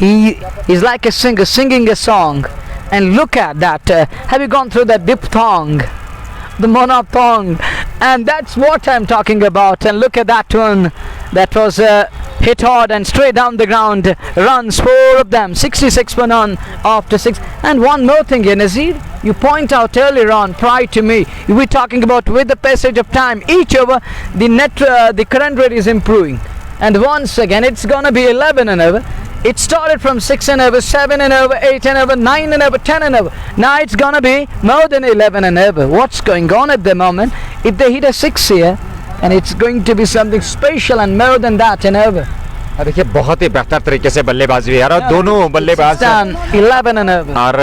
He is like a singer singing a song, and look at that. Have you gone through that diphthong, the monophthong? And that's what I'm talking about. And look at that one, that was hit hard and straight down the ground. Runs, 4 of them, 66 for none after 6. And one more thing here, Nazir, you point out earlier on, prior to me, you were talking about with the passage of time, each over the current rate is improving. And once again, it's gonna be 11 and over. It started from 6 and over, 7 and over, 8 and over, 9 and over, 10 and over. Now it's gonna be more than 11 and over. What's going on at the moment? If they hit a 6 here, and it's going to be something special and more than that and over. देखिए बहुत ही बेहतर तरीके से बल्लेबाजी हुई यार, और दोनों बल्लेबाज 11 and over. और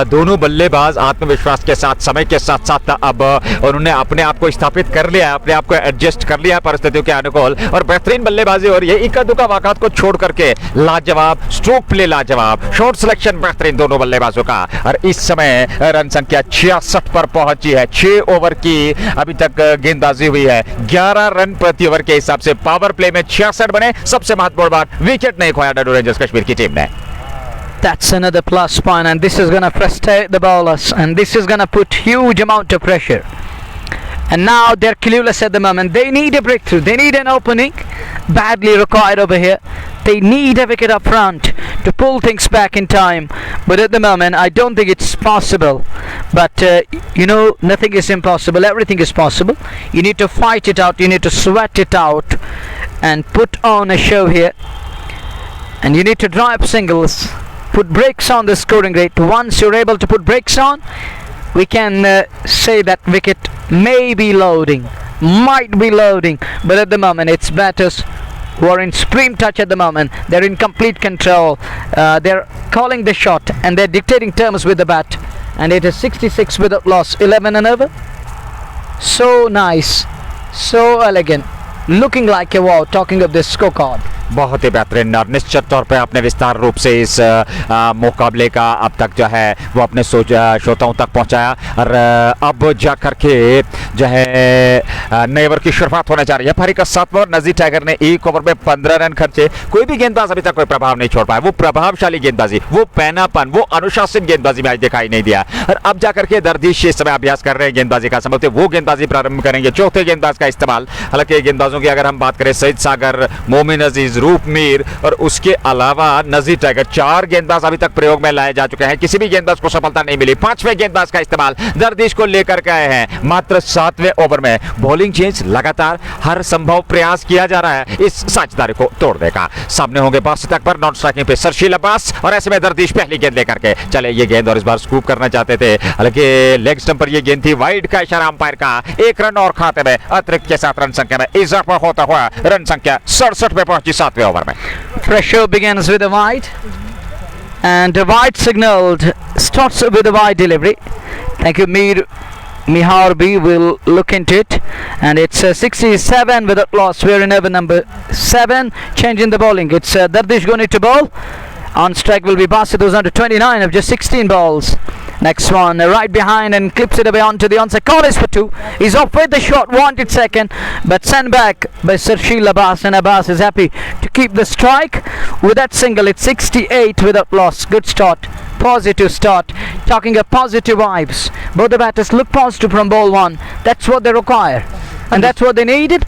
दोनों बल्लेबाज आत्मविश्वास के साथ, समय के साथ साथ अब उन्होंने अपने आप को स्थापित कर लिया, अपने आप को एडजस्ट कर लिया परिस्थितियों के अनुकूल, और बेहतरीन बल्लेबाजी और ये इक्का दुक्का वाकआउट को छोड़ करके लाजवाब स्ट्रोक प्ले, लाजवाब शॉट सिलेक्शन बेहतरीन दोनों बल्लेबाजों का। और इस समय रन संख्या 66 पर पहुंची है। 6 ओवर की अभी तक गेंदबाजी हुई है, 11 रन प्रति ओवर के हिसाब से पावर प्ले में 66 बने। सबसे महत्वपूर्ण बात, विकेट नहीं खोया डडू रेंजर्स कश्मीर की टीम ने। That's another plus point, and this is going to frustrate the bowlers, and this is going to put huge amount of pressure. And now they're clueless at the moment. They need a breakthrough, they need an opening badly required over here. They need a wicket up front to pull things back in time, but at the moment I don't think it's possible. But you know, nothing is impossible, everything is possible. You need to fight it out, you need to sweat it out and put on a show here, and you need to draw up singles, put brakes on the scoring rate. Once you're able to put brakes on, we can say that wicket may be loading, might be loading, but at the moment it's batters who are in supreme touch at the moment. They're in complete control, they're calling the shot and they're dictating terms with the bat, and it is 66 without loss, 11 and over. So nice, so elegant, looking like a wow. Talking of this scorecard, बहुत ही बेहतरीन, और निश्चित तौर पे अपने विस्तार रूप से इस मुकाबले का अब तक जो है वो अपने श्रोताओं तक पहुंचाया, और अब जा करके जो है नए ओवर की शुरुआत होने जा रही है। पारी का 7वां ओवर, नजीर टाइगर ने 1 ओवर में 15 रन खर्चे। कोई भी गेंदबाज अभी तक कोई प्रभाव नहीं छोड़ पाया, वो प्रभावशाली गेंदबाजी, वो पैनापन, वो अनुशासित गेंदबाजी में आज दिखाई नहीं दिया। और अब जा करके दर्दिश इस समय अभ्यास कर रहे हैं गेंदबाजी का, संभवतः वो गेंदबाजी प्रारंभ करेंगे, चौथे गेंदबाज का इस्तेमाल। हालांकि गेंदबाजों की अगर हम बात करें, सईद सागर, मोमिन अजीज, रूप मीर और उसके अलावा नजीर टाइगर, 4 गेंदबाज अभी तक प्रयोग में लाए जा चुके हैं, किसी भी गेंदबाज को सफलता नहीं मिली। 5वें गेंदबाज का इस्तेमाल दर्दिश को लेकर के आए हैं। मात्र 7वें ओवर में बॉलिंग चेंज, लगातार हर संभव प्रयास किया जा रहा है इस साझेदारी को तोड़ने का। सामने होंगे बासित अकबर, नॉन स्ट्राइकिंग पे सरशील अब्बास, और ऐसे में दर्दिश पहली गेंद लेकर के चले ये गेंद, और इस बार स्कूप करना चाहते थे, हालांकि लेग स्टंप पर ये गेंद थी, वाइड का इशारा अंपायर का। 1 रन और खाते में अतिरिक्त के साथ रन संख्या में इजाफा होता हुआ रन संख्या 67 पे पहुंची 7वें ओवर में। pressure begins with a wide, and a wide signaled, starts with a wide delivery. Thank you, Mihar B will look into it, and it's 67 without loss. We're in over number 7, changing the bowling. It's Dardish going to bowl. On strike will be Basit, who's under 29 of just 16 balls. Next one, right behind and clips it away onto the onside. Call is for 2. He's off with the shot, wanted second, but sent back by Sarshil Abbas, and Abbas is happy to keep the strike. With that single, it's 68 without loss. Good start, positive start. Talking of positive vibes, both the batters look positive from ball 1. That's what they require, and that's what they needed.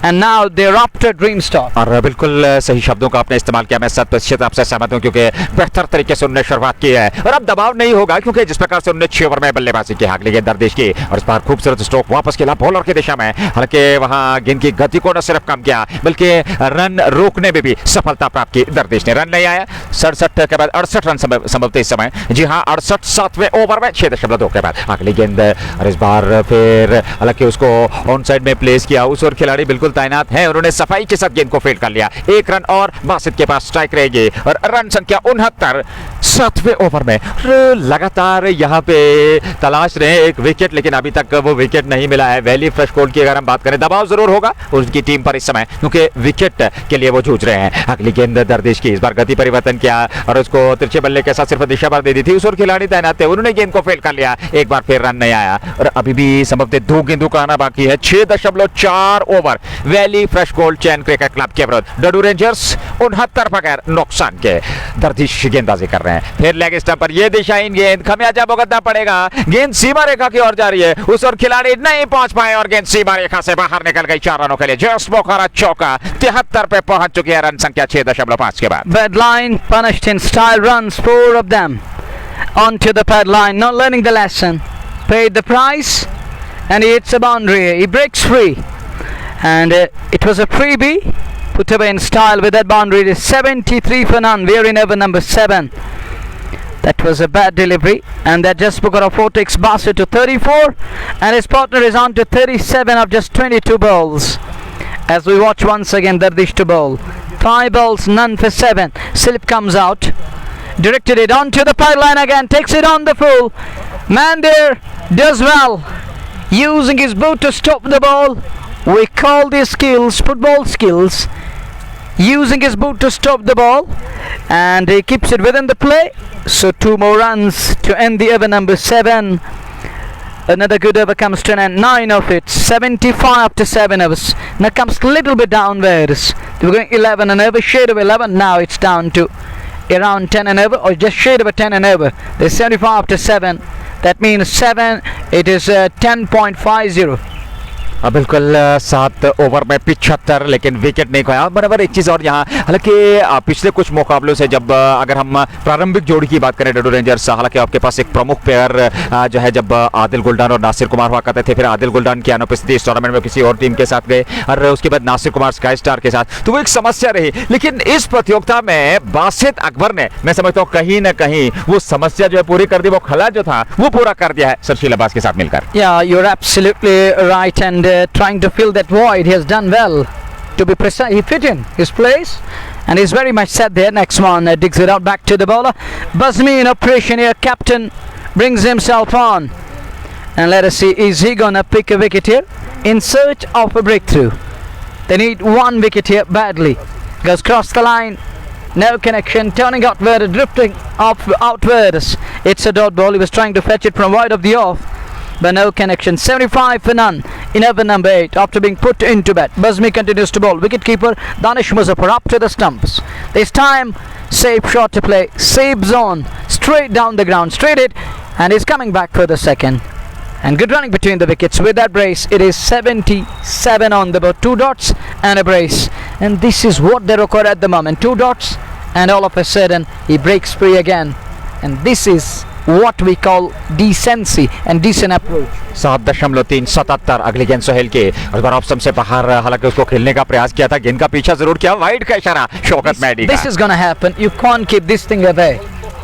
And now they're after dream start. और बिल्कुल सही शब्दों का आपने इस्तेमाल किया, मैं 100% आपसे सहमत हूं, क्योंकि बेहतर तरीके से उन्होंने शुरुआत की है और अब दबाव नहीं होगा, क्योंकि जिस प्रकार से उन्होंने 6 ओवर में बल्लेबाजी की अगली गेंद दरदेश की और इस बार खूबसूरत स्ट्रोक वापस खेला बॉलर की दिशा में। हालांकि वहां गेंद की गति को न सिर्फ कम किया बल्कि रन रोकने में भी सफलता प्राप्त की दरदेश ने। रन नहीं आया 67 के बाद 68 रन संभव थे इस समय। जी हाँ, 68 7वें ओवर में 6.2 के बाद अगली गेंद और इस बार फिर हालांकि उसको ऑन साइड में प्लेस किया। उस ओर खिलाड़ी बिल्कुल तैनात है, उन्होंने सफाई के साथ गेंद को फील्ड कर लिया। 1 रन और बासित के पास स्ट्राइक रहेगी और रन संख्या 69 7वें ओवर में। लगातार यहाँ पे तलाश रहे एक विकेट, लेकिन अभी तक वो विकेट नहीं मिला है। वैली फ्रेशकोल्ड की अगर हम बात करें, दबाव जरूर होगा उनकी टीम पर इस समय, क्योंकि विकेट के लिए वो जूझ रहे हैं। अगली गेंद दरदेश की, इस बार गति परिवर्तन किया और उसको तिरछे बल्ले के साथ सिर्फ दिशा पर दे दी थी। उस ओर खिलाड़ी तैनात थे, उन्होंने गेंद को फील्ड कर लिया। एक बार फिर रन नहीं आया और अभी भी संभवतः 2 गेंदों का आना बाकी है। 6.4 ओवर वैली फ्रेशकोल्ड चैन क्रिकेट क्लब के विरुद्ध डडू रेंजर्स 69 बगैर नुकसान के दरदिश गेंदबाजी कर रहे हैं। फिर लेग स्टंप पर यह दिशाहीन गेंद, खमियाजा भुगतना पड़ेगा। गेंद सीमा रेखा की ओर जा रही है, उस ओर खिलाड़ी नहीं पहुंच पाए और गेंद सीमा रेखा से बाहर निकल गई 4 रनों के लिए। जस बोखारा चौका 73 पे पहुंच चुकी है रन संख्या 6.5 के बाद। Bad line, punished in style runs, 4 of them onto the pad line, not learning the lesson, paid the price, and he hits a boundary. He breaks free, and it was a freebie put away in style with that boundary. It is 73 for none. We are in over number 7. That was a bad delivery, and that just Bukara 4 takes Basu to 34, and his partner is on to 37 of just 22 balls. As we watch once again Dardish to bowl, 5 balls, none for 7. Slip comes out, directed it onto the pipeline again, takes it on the full. Mandir does well, using his boot to stop the ball. We call these skills football skills. Using his boot to stop the ball, and he keeps it within the play. So 2 more runs to end the over number 7. Another good over comes to an end. 9 of it, 75 to 7 overs. Now comes a little bit downwards. They were going 11 and over, shade of 11. Now it's down to around 10 and over, or just shade of a 10 and over. There's 75 to 7. That means 7. It is 10.50. बिल्कुल 7 over में 75, लेकिन wicket नहीं खोया। बराबर एक चीज़ और यहाँ, हालांकि पिछले कुछ मुकाबलों से जब अगर हम प्रारंभिक जोड़ी की बात करें डडू रेंजर्स, हालांकि आपके पास एक प्रमुख प्लेयर जो है, जब आदिल गुलडान और नासिर कुमार हुआ करते थे, फिर आदिल गुलडान की अनुपस्थिति इस टूर्नामेंट में किसी और टीम के साथ गए और उसके बाद नासिर कुमार स्काई स्टार के साथ, तो वो एक समस्या रही। लेकिन इस प्रतियोगिता में बासित अकबर ने, मैं समझता हूँ कहीं ना कहीं वो समस्या जो है पूरी कर दी, वो खला जो था वो पूरा कर दिया है सरशील अब्बास के साथ मिलकर। Yeah, you're absolutely right, and trying to fill that void, he has done well. To be precise, he fit in his place, and he's very much set there. Next one, digs it out back to the bowler. Bazmi in operation here. Captain brings himself on, and let us see, is he gonna pick a wicket here in search of a breakthrough? They need 1 wicket here badly. Goes across the line, no connection, turning outward, drifting outwards. It's a dot ball. He was trying to fetch it from wide of the off, but no connection. 75 for none in over number 8 after being put into bat. Bazmi continues to bowl. Wicketkeeper Danish Muzaffar up to the stumps. This time, safe shot to play, safe zone, straight down the ground, straight it, and he's coming back for the second. And good running between the wickets. With that brace, it is 77 on the board. 2 dots and a brace. And this is what they require at the moment. 2 dots, and all of a sudden, he breaks free again. And this is what we call decency and decent approach. 7.377 अगली गेंद सोहेल के, और बार option से बाहर, हालांकि उसको खेलने का प्रयास किया था, गेंद का पीछा जरूर किया, वाइड का इशारा शौकत मैडी का। This is gonna happen. You can't keep this thing away.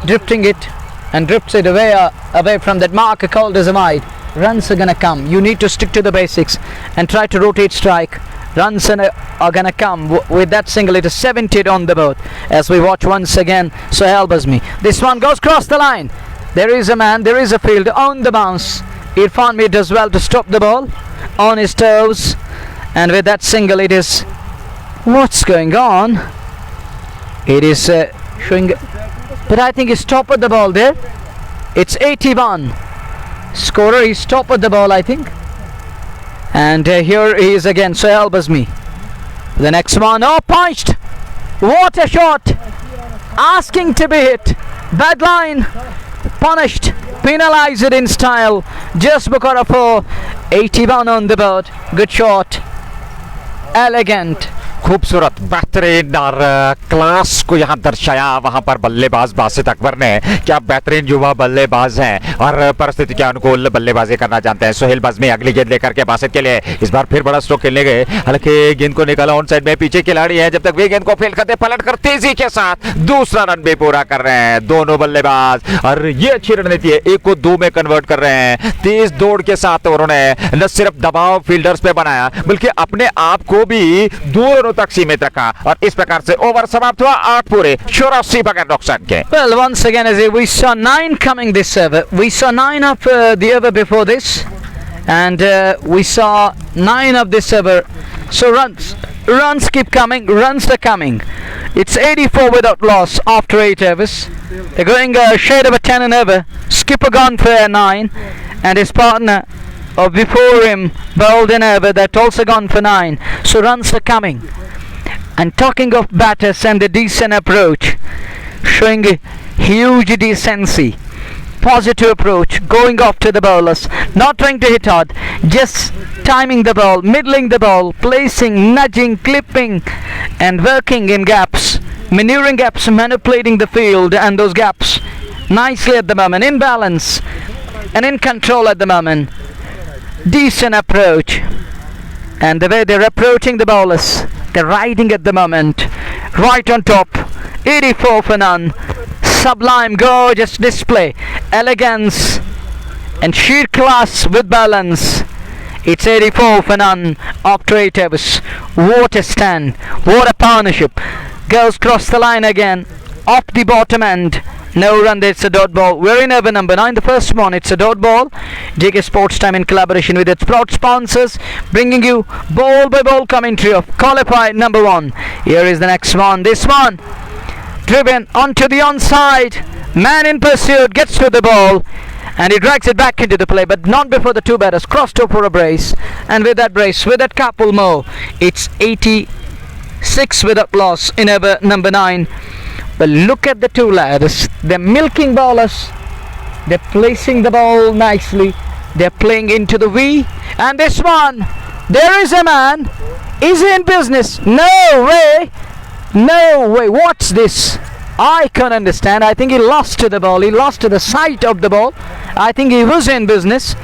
Drifting it and drifts it away from that marker called as a wide. Runs are gonna come. You need to stick to the basics and try to rotate strike. Runs are gonna come with that single. It is 70 on the board as we watch once again Sohail Bazmi. This one goes across the line. There is a man, there is a field on the bounce. Irfan Mir does well to stop the ball on his toes, and with that single it is, what's going on? It is showing, but I think he stopped the ball there. It's 81. Scorer is top of the ball, I think. And here he is again, Sohail Bazmi. The next one, oh, punched! What a shot! Asking to be hit. Bad line. Punished. Penalized in style. Just because of 81 on the board. Good shot. Elegant. खूबसूरत बेहतरीन और class को यहाँ दर्शाया वहां पर बल्लेबाज बासित अकबर ने। क्या बेहतरीन युवा बल्लेबाज हैं और परिस्थिति के अनुकूल बल्लेबाजी करना जानते हैं। सोहेल बज़मी अगली गेंद लेकर के बासित के लिए इस बार फिर बड़ा स्ट्रोक खेलने गए, हालांकि गेंद को निकाला ऑन साइड में, पीछे खिलाड़ी है, जब तक वे गेंद को फील्ड करते पलट कर तेजी के साथ दूसरा रन भी पूरा कर रहे हैं दोनों बल्लेबाज। और ये अच्छी रणनीति है, 1 को 2 में कन्वर्ट कर रहे हैं। तेज दौड़ के साथ उन्होंने न सिर्फ दबाव फील्डर्स पे बनाया बल्कि अपने आप को भी दूर तक सीमित रखा और इस प्रकार से ओवर समाप्त हुआ 8 पूरे 84 बगैर नुकसान के। Well, once again, as we saw 9 coming this over. We saw 9 of the over before this, and we saw 9 of this over. So runs keep coming. Runs are coming. It's 84 without loss after 8 overs. They're going a shade of a 10 and over. Skipper gone for a 9, and his partner before him bowled an over that also gone for 9. So runs are coming. And talking of batters and the decent approach, showing a huge decency, positive approach, going off to the bowlers, not trying to hit hard, just timing the ball, middling the ball, placing, nudging, clipping, and working in gaps, maneuvering gaps, manipulating the field and those gaps nicely at the moment, in balance and in control at the moment. Decent approach, and the way they're approaching the bowlers, they're riding at the moment, right on top. 84 for none. Sublime, gorgeous display, elegance and sheer class with balance. It's 84 for none after 8 overs. What a stand, what a partnership. Girls cross the line again, off the bottom end. No run, it's a dot ball. We're in over number 9, the first one. It's a dot ball. JK Sports Time in collaboration with its proud sponsors, bringing you ball by ball commentary of qualified number 1. Here is the next one. This one driven onto the onside. Man in pursuit gets to the ball and he drags it back into the play, but not before the two batters crossed over for a brace. And with that brace, with that couple more, it's 86 without loss in over number 9. But look at the two lads. They're milking bowlers. They're placing the ball nicely. They're playing into the V. And this one, there is a man. Is he in business? No way. No way. What's this? I can't understand. I think he lost to the ball. He lost to the sight of the ball. I think he was in business.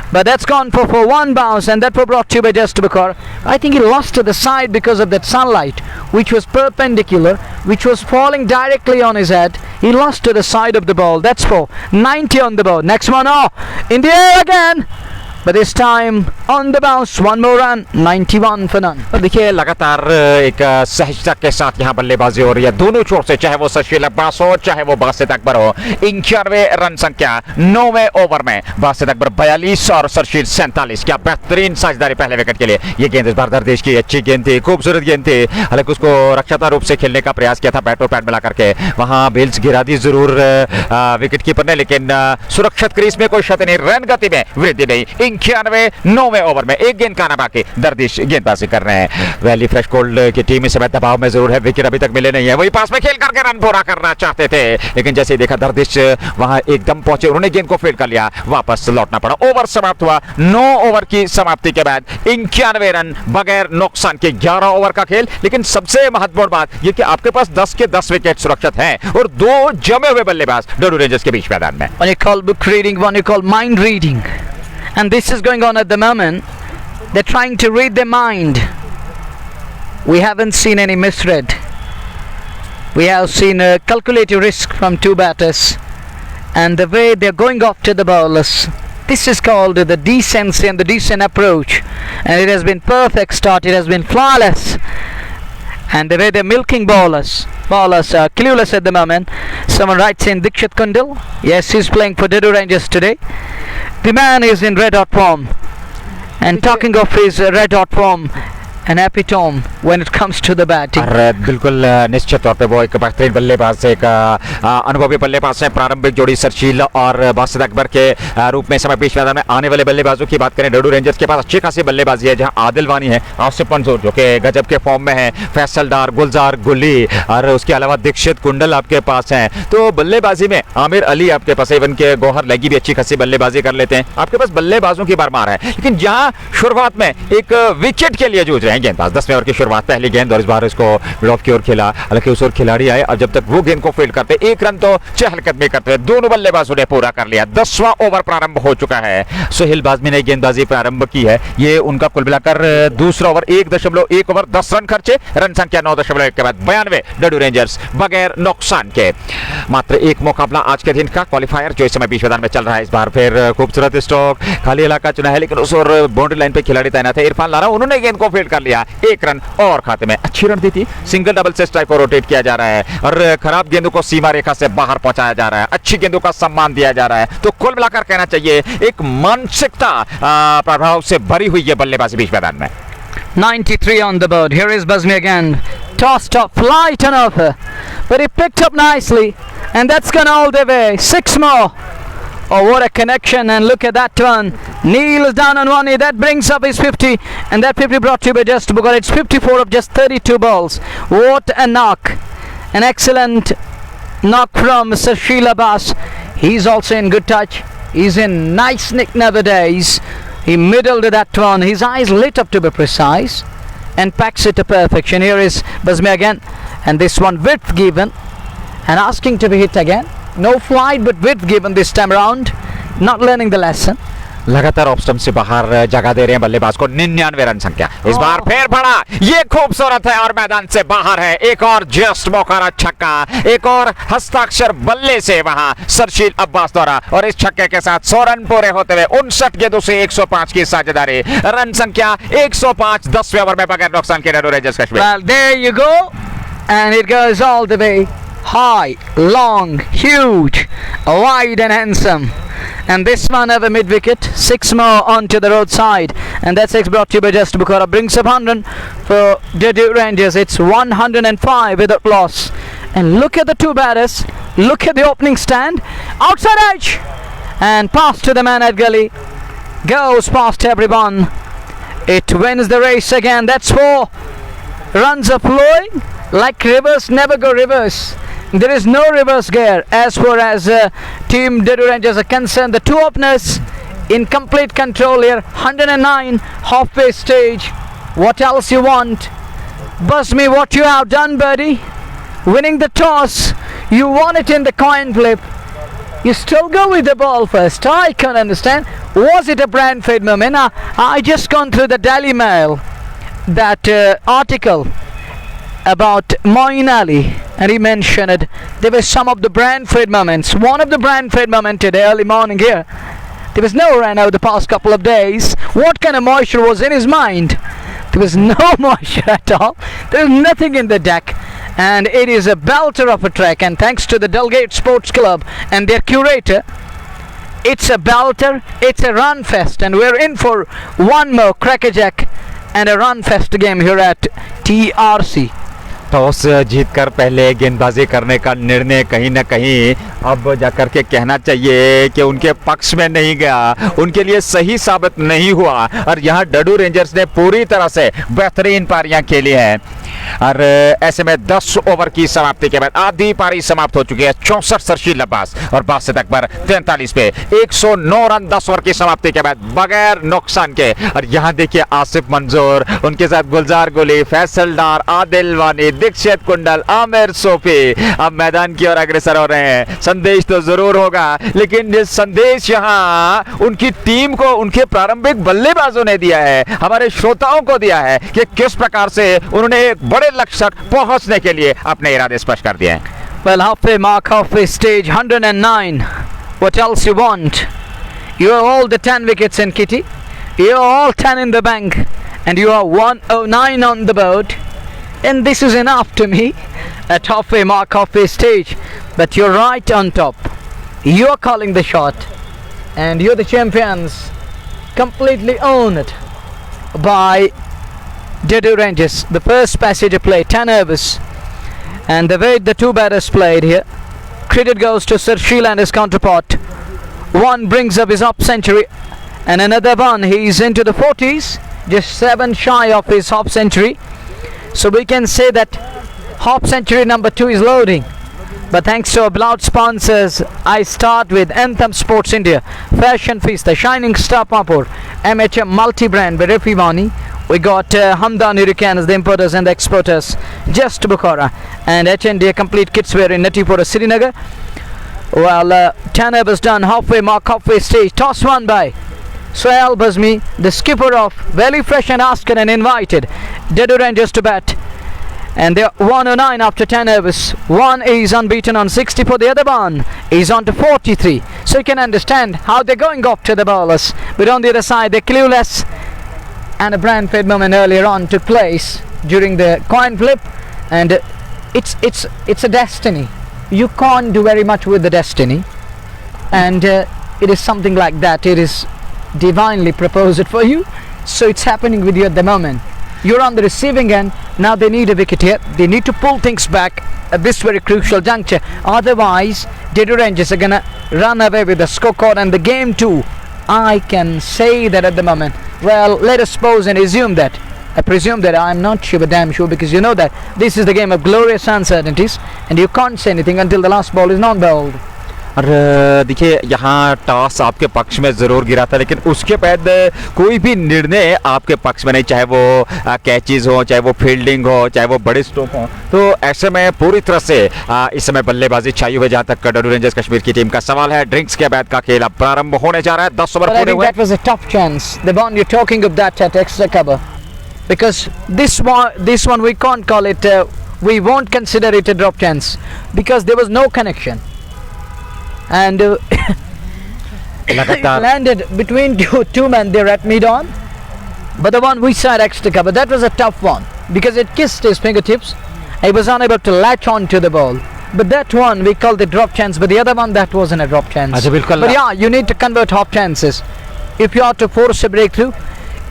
But that's gone for 1 bounce, and that was brought to you by Just Bakar. I think he lost to the side because of that sunlight, which was perpendicular, which was falling directly on his head. He lost to the side of the ball. That's for 90 on the board. Next one, oh, in the air again. But this time on the bounce, 1 more run, 91 for none. और देखिए लगातार एक सहजता के साथ यहाँ बल्लेबाजी हो रही है दोनों छोर से, चाहे वो सरशील अब्बास हो चाहे वो बासित अकबर हो। 91 रन संख्या 9वें ओवर में, बासित अकबर 42 और सरशील 47। क्या बेहतरीन साझेदारी पहले विकेट के लिए। ये गेंद इस बार दरदेश की अच्छी गेंद थी, खूबसूरत गेंद थी, हालांकि उसको रक्षात्मक रूप से खेलने का प्रयास किया था बैट और पैड मिला करके। वहां बेल्स गिरा दी जरूर विकेट कीपर ने, लेकिन सुरक्षित क्रीज में कोई क्षति नहीं, रन गति में वृद्धि नहीं। 91 9वें ओवर में 1 गेंद का आना बाकी, दरदिश गेंदबाजी कर रहे हैं। वैली फ्रेश गोल्ड की टीम इस समय दबाव में जरूर है, विकेट अभी तक मिले नहीं है, वही पास में खेल करके रन पूरा करना चाहते थे, लेकिन जैसे ही देखा दरदिश वहां एकदम पहुंचे, उन्होंने गेंद को फील्ड कर लिया, वापस लौटना पड़ा। ओवर समाप्त हुआ। 9 ओवर की समाप्ति के बाद 91 रन बगैर नुकसान के 11 ओवर का खेल। लेकिन सबसे महत्वपूर्ण बात यह कि आपके पास 10 के 10 विकेट सुरक्षित हैं और 2 जमे हुए बल्लेबाज डोडो रेंजर्स के बीच मैदान में। One you call book reading, one you call mind reading. And this is going on at the moment. They're trying to read their mind. We haven't seen any misread. We have seen a calculated risk from 2 batters. And the way they're going off to the bowlers, this is called the decency and the decent approach. And it has been perfect start. It has been flawless. And the way they're milking bowlers are clueless at the moment. Someone writes in Dikshit Kundal. Yes, he's playing for Dodo Rangers today. The man is in red hot form. And talking of his red hot form, an epitome when it comes to the batting. और बिल्कुल निश्चित तौर पे वो एक बेहतरीन बल्लेबाज, एक अनुभवी बल्लेबाज है। प्रारंभिक जोड़ी सरशील और बासित अकबर के रूप में समय बीच मैदान में आने वाले बल्लेबाजों की बात करें, डडू रेंजर्स के पास अच्छी खासी बल्लेबाजी है, जहां आदिल वानी है, आसिफ मंजूर जो कि गजब के फॉर्म में है, फैसल डार, गुलजार गुली और उसके अलावा दीक्षित कुंडल आपके पास हैं। तो बल्लेबाजी में आमिर अली आपके पास, इवन के गौहर लगी भी अच्छी खासी बल्लेबाजी कर लेते हैं। आपके पास बल्लेबाजों की भरमार है, लेकिन जहां शुरुआत में एक विकेट के लिए जूझ रहे हैं गेंदबाज, 10वें ओवर की शुरुआत, पहली गेंद और इस बार इसको मिड की ओर खेला। हालांकि उस ओर खिलाड़ी आए और जब तक वो गेंद को फील्ड करते, एक रन तो चहलकदमी करते हुए दोनों बल्लेबाजों ने पूरा कर लिया। 10वां ओवर प्रारंभ हो चुका है। सुहेल बाज़मी ने गेंदबाजी प्रारंभ की है। ये उनका कुल मिलाकर दूसरा ओवर, 1.1 ओवर 10 रन खर्चे, रन संख्या 9.1 के बाद 92। डडू रेंजर्स बगैर नुकसान के। मात्र एक मुकाबला आज के दिन का क्वालिफायर जो इस समय बीच मैदान में चल रहा है। इस बार फिर खूबसूरत स्ट्रोक, खाली इलाका चुना है, लेकिन उस ओर बाउंड्री लाइन पे खिलाड़ी तैनात है। इरफान लारा, उन्होंने गेंद को फील्ड कर लिया, 1 रन और खाते में। अच्छी रण दी थी, सिंगल डबल से स्ट्राइक को रोटेट किया जा रहा है और खराब गेंदों को सीमा रेखा से बाहर पहुंचाया जा रहा है, अच्छी गेंदों का सम्मान दिया जा रहा है। तो कुल मिलाकर कहना चाहिए एक मानसिकता प्रभाव से भरी हुई है बल्लेबाजी बीच मैदान में। 93 on the board. Here is Bazmi again. Tossed up, flight and over. But he picked up nicely. And that's gone all the way. 6 more. Oh, what a connection. And look at that one. Neil is down on one knee. That brings up his 50. And that 50 brought to you by Just because it's 54 of just 32 balls. What a knock. An excellent knock from Mr. Sheila Bass. He's also in good touch. He's in nice nick nowadays. He middled that one. His eyes lit up to be precise and packs it to perfection. Here is Bazmi again, and this one width given and asking to be hit again. No flight but width given this time around. Not learning the lesson. लगातार off stump से बाहर जगह दे रहे हैं बल्लेबाज को। 99 run संख्या, इस बार फिर बड़ा, ये खूबसूरत है और मैदान से बाहर है। एक और जस्ट मौका छक्का, एक और हस्ताक्षर बल्ले से वहां सरशील अब्बास द्वारा, और इस छक्के के साथ 100 रन पूरे होते हुए 59 गेंदों से 105 की साझेदारी। रन संख्या 105, 10वें ओवर में बगैर नुकसान के डडू rangers Kashmir. Well, there you go, and it goes all the way. High, long, huge, wide and handsome. And this one over mid wicket, 6 more onto the roadside, and that 6 brought to you by Just Bukhara brings up 100 for Dadu Rangers. It's 105 without loss. And look at the two batters, look at the opening stand, outside edge, and pass to the man at gully, goes past everyone. It wins the race again. That's 4 runs are flowing like rivers never go reverse. There is no reverse gear as far as team Dadu Rangers are concerned. The two openers in complete control here. 109 halfway stage. What else you want? Bazmi, what you have done, buddy? Winning the toss. You won it in the coin flip. You still go with the ball first. I can't understand. Was it a Brantford moment? I just gone through the Daily Mail, that article about Moeen Ali, and he mentioned it. There were some of the Brantford moments. One of the Brantford moment today early morning here. There was no rain over the past couple of days. What kind of moisture was in his mind? There was no moisture at all. There was nothing in the deck. And it is a belter of a track, and thanks to the Dulgate Sports Club and their curator, it's a belter, it's a run fest, and we're in for one more crackerjack and a run fest game here at TRC. Toss जीतकर पहले गेंदबाजी करने का निर्णय कहीं ना कहीं अब जाकर के कहना चाहिए कि उनके पक्ष में नहीं गया, उनके लिए सही साबित नहीं हुआ। और यहाँ डडू रेंजर्स ने पूरी तरह से बेहतरीन पारियां खेली हैं। और ऐसे में 10 ओवर की समाप्ति के बाद आधी पारी समाप्त हो चुकी है। 64 सरशील अब्बास और बासित अकबर 43 पे 109 रन 10 ओवर की समाप्ति के बाद बगैर नुकसान के। और यहाँ देखिए आसिफ मंजूर, उनके साथ गुलजार गुली, फैसल डार, आदिल वानी, दीक्षित कुंडल, आमिर सोफी अब मैदान की ओर अग्रसर हो रहे हैं। संदेश तो जरूर होगा, लेकिन ये संदेश यहाँ उनकी टीम को, उनके प्रारंभिक बल्लेबाजों ने दिया है, हमारे श्रोताओं को दिया है कि किस प्रकार से उन्होंने एक बड़े लक्ष्य तक पहुंचने के लिए अपने इरादे स्पष्ट कर दिए हैं। Well, halfway mark, halfway stage, 109. What else you want? You are all the 10 wickets in kitty. You are all 10 in the bank, and you are 109 on the board. And this is enough to me at halfway mark, halfway stage. But you're right on top. You're calling the shot, and you're the champions. Completely owned by Dedu Rangers, the first passenger play, 10 overs. And the way the two batters played here, credit goes to Sir Sheila and his counterpart. One brings up his half century, and another one, he's into the 40s, just 7 shy of his half century. So we can say that half century number 2 is loading. But thanks to our beloved sponsors, I start with Anthem Sports India, Fashion Feast, the Shining Star Papur, MHM Multi-Brand by Refivani. We got Hamdan Hurricanes, the importers and the exporters, just Bukhara, and HND Complete Kidswear in Natipura, Srinagar. Well, 10 overs done, halfway mark, halfway stage. Toss won by Sohail Bazmi, the skipper of Valley Fresh and Asken, and invited Dedu Rangers to bat. And they're 109 after 10 overs. One is unbeaten on 64, the other one is on to 43. So you can understand how they're going off to the bowlers. But on the other side, they're clueless. And a brand fed moment earlier on took place during the coin flip. And it's a destiny. You can't do very much with the destiny. And it is something like that. It is divinely proposed for you. So it's happening with you at the moment. You're on the receiving end. Now they need a wicket here. They need to pull things back at this very crucial juncture. Otherwise, Dedu Rangers are gonna run away with the scorecard and the game too. I can say that at the moment. Well, let us suppose and assume that. I presume that I'm not sure, but damn sure, because you know that this is the game of glorious uncertainties, and you can't say anything until the last ball is not bowled. और देखिए यहाँ toss आपके पक्ष में ज़रूर गिरा था, लेकिन उसके बाद कोई भी निर्णय आपके पक्ष में नहीं, चाहे वो कैचेज हो, चाहे वो फील्डिंग हो, चाहे वो बड़े स्ट्रोक हो। तो ऐसे में पूरी तरह से इस समय बल्लेबाजी चाहिए हुए जहाँ तक डेडू रेंजर्स कश्मीर की टीम का सवाल है। ड्रिंक्स के बाद का खेल अब प्रारंभ होने जा रहा है। 10 ओवर पूरे हुए। That was a tough chance. The one you're talking of that at extra cover, because this one we can't call it. We won't consider it a drop chance because there was no connection. And it landed between two men there at mid-on, but the one we saw at extra cover, that was a tough one because it kissed his fingertips. He was unable to latch on to the ball. But that one we called the drop chance, but the other one, that wasn't a drop chance. But yeah, you need to convert half chances. If you are to force a breakthrough,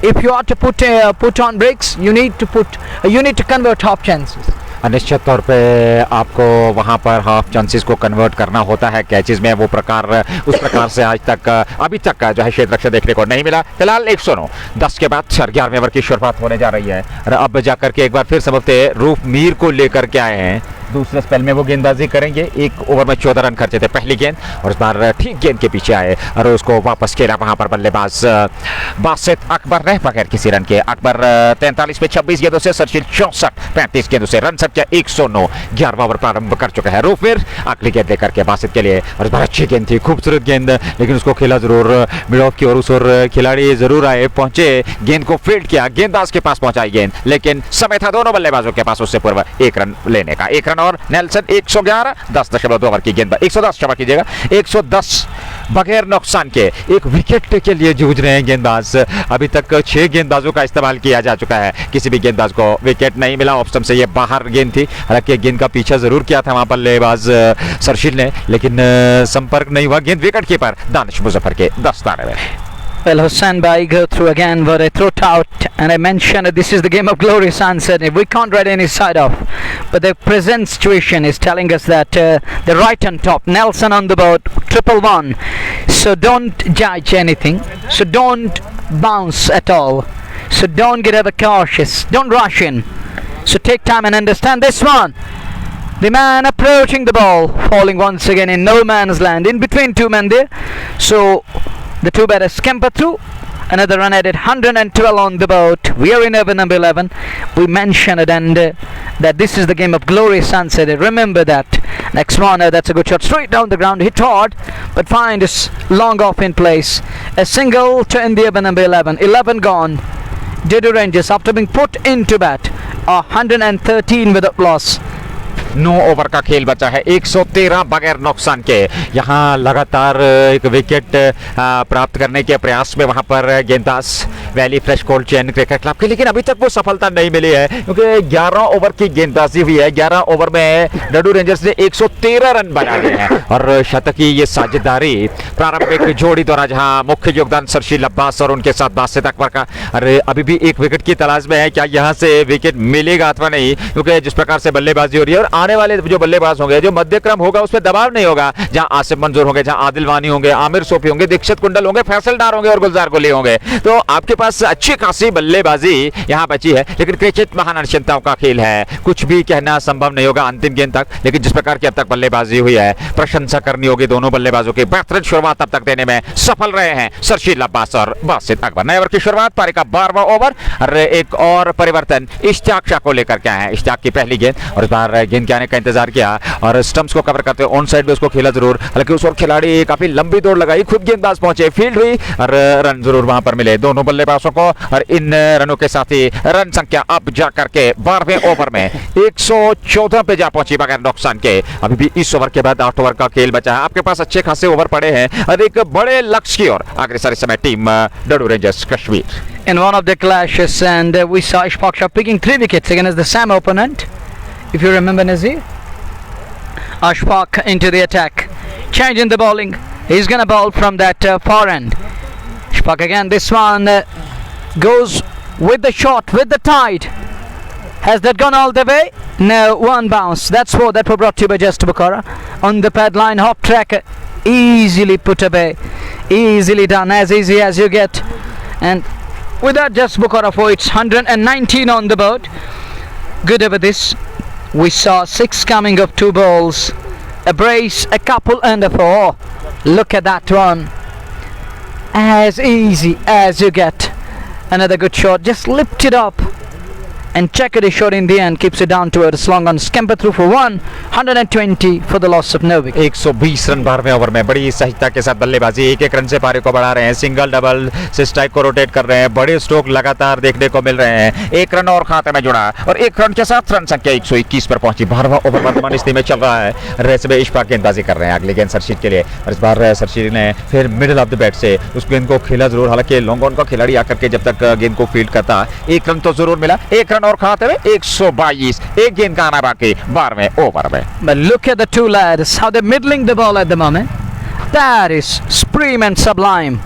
if you are to put on breaks, you need to convert half chances. निश्चित तौर पे आपको वहां पर half chances को convert करना होता है कैचेस में। वो प्रकार उस प्रकार से आज तक अभी तक जो है क्षेत्र रक्षक देखने को नहीं मिला। फिलहाल 109 10 के बाद 11वें ओवर की शुरुआत होने जा रही है और अब जाकर के एक बार फिर समझते रूप मीर को लेकर के आए हैं। दूसरे स्पेल में वो गेंदबाजी करेंगे। एक ओवर में 14 रन खर्चे थे पहली गेंद और इस बार ठीक गेंद के पीछे आए और उसको वापस खेला वहां पर बल्लेबाज बासित अकबर ने बगैर किसी रन के। अकबर 43 पे 26 गेंदों से, सरशील 64 35 गेंदों से रन संख्या 109। 11वां ओवर प्रारंभ कर चुका है। रूपवीर अगली गेंद लेकर के बासित के लिए और इस बार अच्छी गेंद थी, खूबसूरत गेंद, लेकिन उसको खेला जरूर मिड ऑफ की और उस ओर खिलाड़ी जरूर आए, पहुंचे, गेंद को फील्ड किया, गेंदबाज के पास पहुंचाई गेंद, लेकिन समय था दोनों बल्लेबाजों के पास उससे पूर्व 1 रन लेने का। 1 रन और नेल्सन 111 10.2 ओवर की गेंद 110 क्षमा कीजिएगा 110 बगैर नुकसान के एक विकेट के लिए जूझ रहे हैं गेंदबाज। अभी तक 6 गेंदबाजों का इस्तेमाल किया जा चुका है, किसी भी गेंदबाज को विकेट नहीं मिला। ऑफ स्टंप से ये बाहर गेंद थी, हालांकि गेंद का पीछा जरूर किया था वहां पर बल्लेबाज सरशील ने, लेकिन संपर्क नहीं हुआ। गेंद विकेट कीपर दानिश मुजफ्फर के दस्ताने में। Well, Hossain Bhai go through again for a throw out, and I mentioned that this is the game of glorious uncertainty. We can't write any side off, but the present situation is telling us that the right on top, Nelson on the board, 111. So don't judge anything. So don't bounce at all. So don't get overcautious. Don't rush in. So take time and understand this one. The man approaching the ball, falling once again in no man's land, in between two men there. So the two batters scamper through. Another run added, 112 on the boat. We are in over number 11. We mentioned it, and that this is the game of glorious sunset. Remember that. Next one, that's a good shot straight down the ground, hit hard, but fine is long off in place. A single to end the over number 11. 11 gone. Dedu Rangers, after being put into bat, 113 without loss. 9 over का खेल बचा है, 113 बगैर नुकसान के। यहाँ लगातार एक विकेट प्राप्त करने के प्रयास में वहां पर गेंदबाज valley fresh cold chain cricket club के, लेकिन अभी तक वो सफलता नहीं मिली है क्योंकि 11 ओवर की गेंदबाजी हुई है। 11 ओवर में डडू रेंजर्स ने 113 रन बना लिए हैं और शतक की ये साझेदारी प्रारंभिक जोड़ी द्वारा, जहां मुख्य योगदान सरशील अब्बास और उनके साथ बासित अकबर का। अरे अभी भी एक विकेट की तलाश में है, क्या यहां से विकेट मिलेगा अथवा नहीं, क्योंकि जिस प्रकार से बल्लेबाजी हो रही है और आने वाले जो बल्लेबाज होंगे, जो मध्यक्रम होगा उसमें दबाव नहीं होगा, जहां आसिफ मंजूर होंगे, जहां आदिल वानी होंगे, आमिर सोफी होंगे, दीक्षित कुंडल होंगे, फैसल डार होंगे और गुलजार गुली होंगे, तो आपके पास अच्छी खासी बल्लेबाजी यहां बची है। लेकिन क्रिकेट महान अनिश्चितताओं का खेल है, कुछ भी कहना संभव नहीं होगा अंतिम गेंद तक, लेकिन जिस प्रकार की अब तक बल्लेबाजी हुई है, प्रशंसा करनी होगी दोनों बल्लेबाजों की। बेहतरीन शुरुआत अब तक देने में सफल रहे हैं सरशील अब्बास और बासित अकबर। नए ओवर की शुरुआत, पारी का 12वां ओवर। और एक और परिवर्तन इश्तियाक शाह को लेकर के आए हैं। इश्तियाक की पहली गेंद और इस बार गेंद के आने का इंतजार किया और स्टंप्स को कवर करते हुए ऑन साइड में उसको खेला जरूर, हालांकि उस और खिलाड़ी काफी लंबी दौड़ लगाई, खुद गेंदबाज पहुंचे, फील्ड हुई और रन जरूर वहां पर मिले दोनों बल्लेबाजों को। और इन रनों के साथ ही रन संख्या अब जा करके 12वें ओवर में 114 पे जा पहुंची बगैर नुकसान के। अभी भी इस ओवर के बाद 8 ओवर का खेल बचा है, आपके पास अच्छे खासे ओवर पड़े हैं और एक बड़े लक्ष्य की ओर अग्रसर इस समय team डडू rangers Kashmir. In one of the clashes, and we saw Ishfaq Shah picking 3 wickets against the same opponent. If you remember, Nazir, Ashfaq into the attack, changing the bowling. He's gonna bowl from that far end. Ashfaq again. This one goes with the shot, with the tide. Has that gone all the way? No, one bounce. That's four. That were brought to you by Just Bukhara on the pad line. Hop track, easily put away, easily done, as easy as you get. And with that, Just Bukhara for it's 119 on the board. Good over this. We saw 6 coming of 2 balls, a brace, a couple and a 4. Look at that one. As easy as you get. Another good shot. Just lift it up and check it. Shot in the end keeps it down to a long on scamper through for 120 for the loss of no wicket. 120 run 12वें over में बड़ी सहजता के साथ बल्लेबाजी, एक run से पारी को बढ़ा रहे हैं, सिंगल डबल से स्ट्राइक को रोटेट कर रहे हैं, बड़े स्ट्रोक लगातार देखने को मिल रहे हैं। एक रन और खाते में जुड़ा और एक रन के साथ रन संख्या 121 पर पहुंची। 12वां ओवर वर्तमान स्थिति में चल रहा है, रेस में इशफाक गेंदबाजी कर रहे हैं अगली गेंद सरशील के लिए। और इस बार सरशील ने फिर मिडिल ऑफ द बैट से उस गेंद को खेला जरूर, हालांकि लॉन्ग ऑन का खिलाड़ी आकर के जब तक गेंद को फील्ड करता, एक रन तो जरूर मिला, एक रन और खाते हुए 122, एक गेंद का आना बाकी 12वें ओवर में। But look at the two lads, how they're middling the ball at the moment. That is supreme and sublime.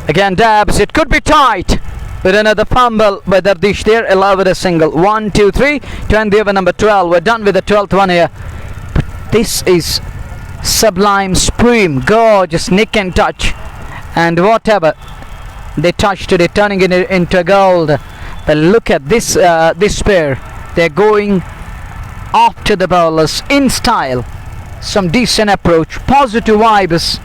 Again dabs, it could be tight with another fumble by Dardish there, allowed with a single. 1, 2, 3 to end the over number 12. We're done with the 12th one here. But this is sublime, supreme, gorgeous nick and touch. And whatever they touched it, turning it into gold. But look at this this pair. They're going after the bowlers in style. Some decent approach, positive vibes.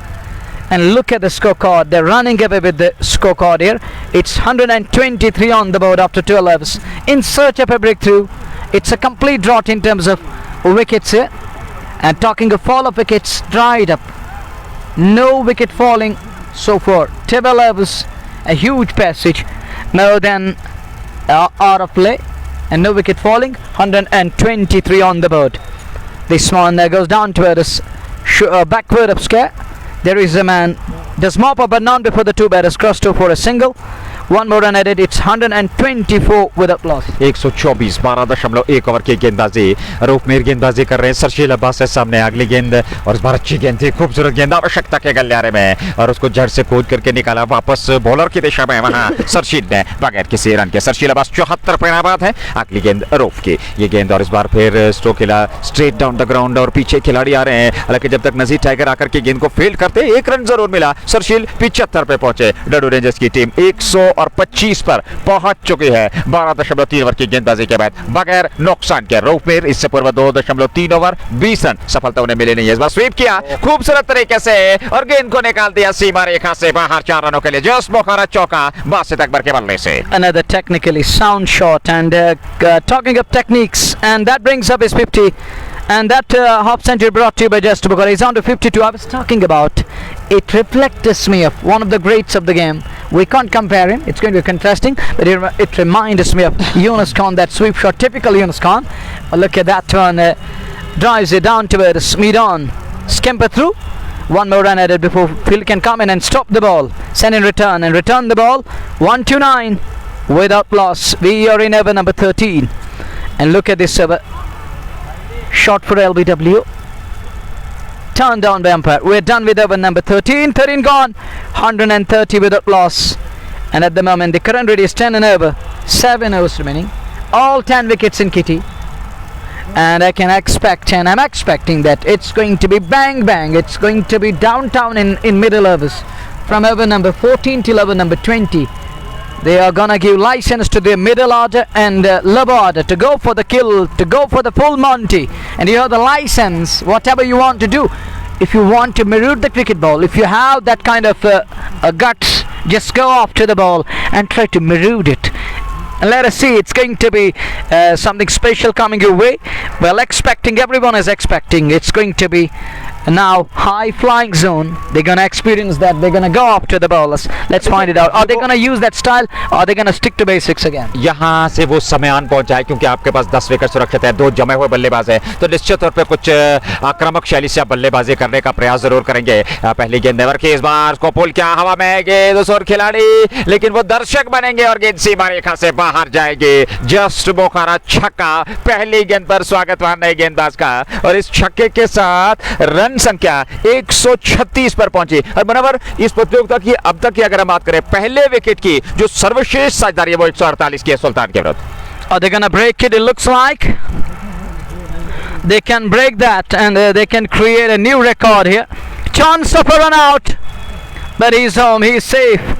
And look at the scorecard. They're running away with the scorecard here. It's 123 on the board after 12 overs. In search of a breakthrough. It's a complete drought in terms of wickets here. And talking of fall of wickets, dried up. No wicket falling so far. 12 overs, a huge passage. Now then, out of play. And no wicket falling. 123 on the board. This one goes down towards backward up scare. There is a man, does mop up but not before the two batters crossed over for a single. One more run added, it's 124 without loss. 124 12.1 over की गेंदबाजी, रूपमेर गेंदबाजी कर रहे हैं सरशील अब्बास से सामने अगली गेंद। और इस बार अच्छी गेंद थी, खूबसूरत गेंद आवश्यकता के गलियारे में और उसको जड़ से खोद करके निकाला वापस बॉलर की दिशा में। वहां सरशील ने बगैर किसी रन के, सरशील अब्बास 74 पे नाबाद है। अगली गेंद रूफ की ये गेंद और इस बार फिर स्ट्रोक खेला स्ट्रेट डाउन द ग्राउंड और पीछे खिलाड़ी आ रहे हैं। हालांकि जब तक नजीर टाइगर आकर के गेंद को फील्ड करते एक रन जरूर मिला। सरशील 75 पे पहुंचे। डडू रेंजर्स की टीम 125 पर पहुंच चुकी है 12.3 ओवर की गेंदबाजी के बाद बगैर नुकसान के। रूपमेर इससे पूर्व 2.3 ओवर 20 रन, सफलता उन्हें मिली नहीं है। इस बार स्वीप किया खूबसूरत तरीके से और गेंद को निकाल दिया सीमा रेखा से बाहर 4 रनों के लिए। जस्ट बुखारा चौका बासित अकबर के बल्ले से। Another technically sound shot and talking of techniques, and that brings up his 50. And that half century brought to you by Just Bukhara. He's on to 52. I was talking about it reflects me of one of the greats of the game. We can't compare him. It's going to be contrasting, but it reminds me of Yunus Khan, that sweep shot, typical Yunus Khan. Look at that one. drives it down towards mid-on. Skimper through. One more run added before field can come in and stop the ball. Send in return and return the ball. 1-9 without loss. We are in over number 13. And look at this over. Shot for LBW. Turned down by umpire. We're done with over number 13. 13 gone. 130 without loss. And at the moment the current rate is 10 and over. 7 overs remaining. All 10 wickets in kitty. And I can expect, and I'm expecting that it's going to be bang bang. It's going to be downtown in middle overs. From over number 14 till over number 20. They are gonna give license to the middle order and lower order to go for the kill, to go for the full Monty. And you have the license, whatever you want to do. If you want to mirror the cricket ball, if you have that kind of guts, just go off to the ball and try to mirror it. And let us see, it's going to be something special coming your way. Well, expecting, everyone is expecting, it's going to be now high flying zone. They're gonna experience that. They're gonna go up to the bowlers. Let's find it out. Are they gonna use that style or are they gonna stick to basics again? यहाँ से वो समय आन पहुंचा है क्योंकि आपके पास 10 wicket सुरक्षित है, 2 जमे हुए बल्लेबाज हैं, तो निश्चित तौर पे कुछ आक्रामक शैली से आप बल्लेबाजी करने का प्रयास जरूर करेंगे। पहली गेंद नेवर की, इस बार उसको पुल किया, हवा में है गेंद, उस ओर खिलाड़ी, लेकिन वो दर्शक बनेंगे और गेंद सीमा रेखा से बाहर जाएगी। जस्ट बोखारा छक्का, पहली गेंद पर स्वागत वहां नए गेंदबाज का, और इस छक्के के साथ रन संख्या 136 पर पहुंची। और मुनव्वर, इस प्रतियोगिता की अब तक की अगर हम बात करें, पहले विकेट की जो सर्वश्रेष्ठ साझेदारी है वो 148 की है सुल्तान के विरुद्ध। Are they gonna break it? It looks like they can break that and they can create a new record here. Chance of a run out, but he's home, he's safe.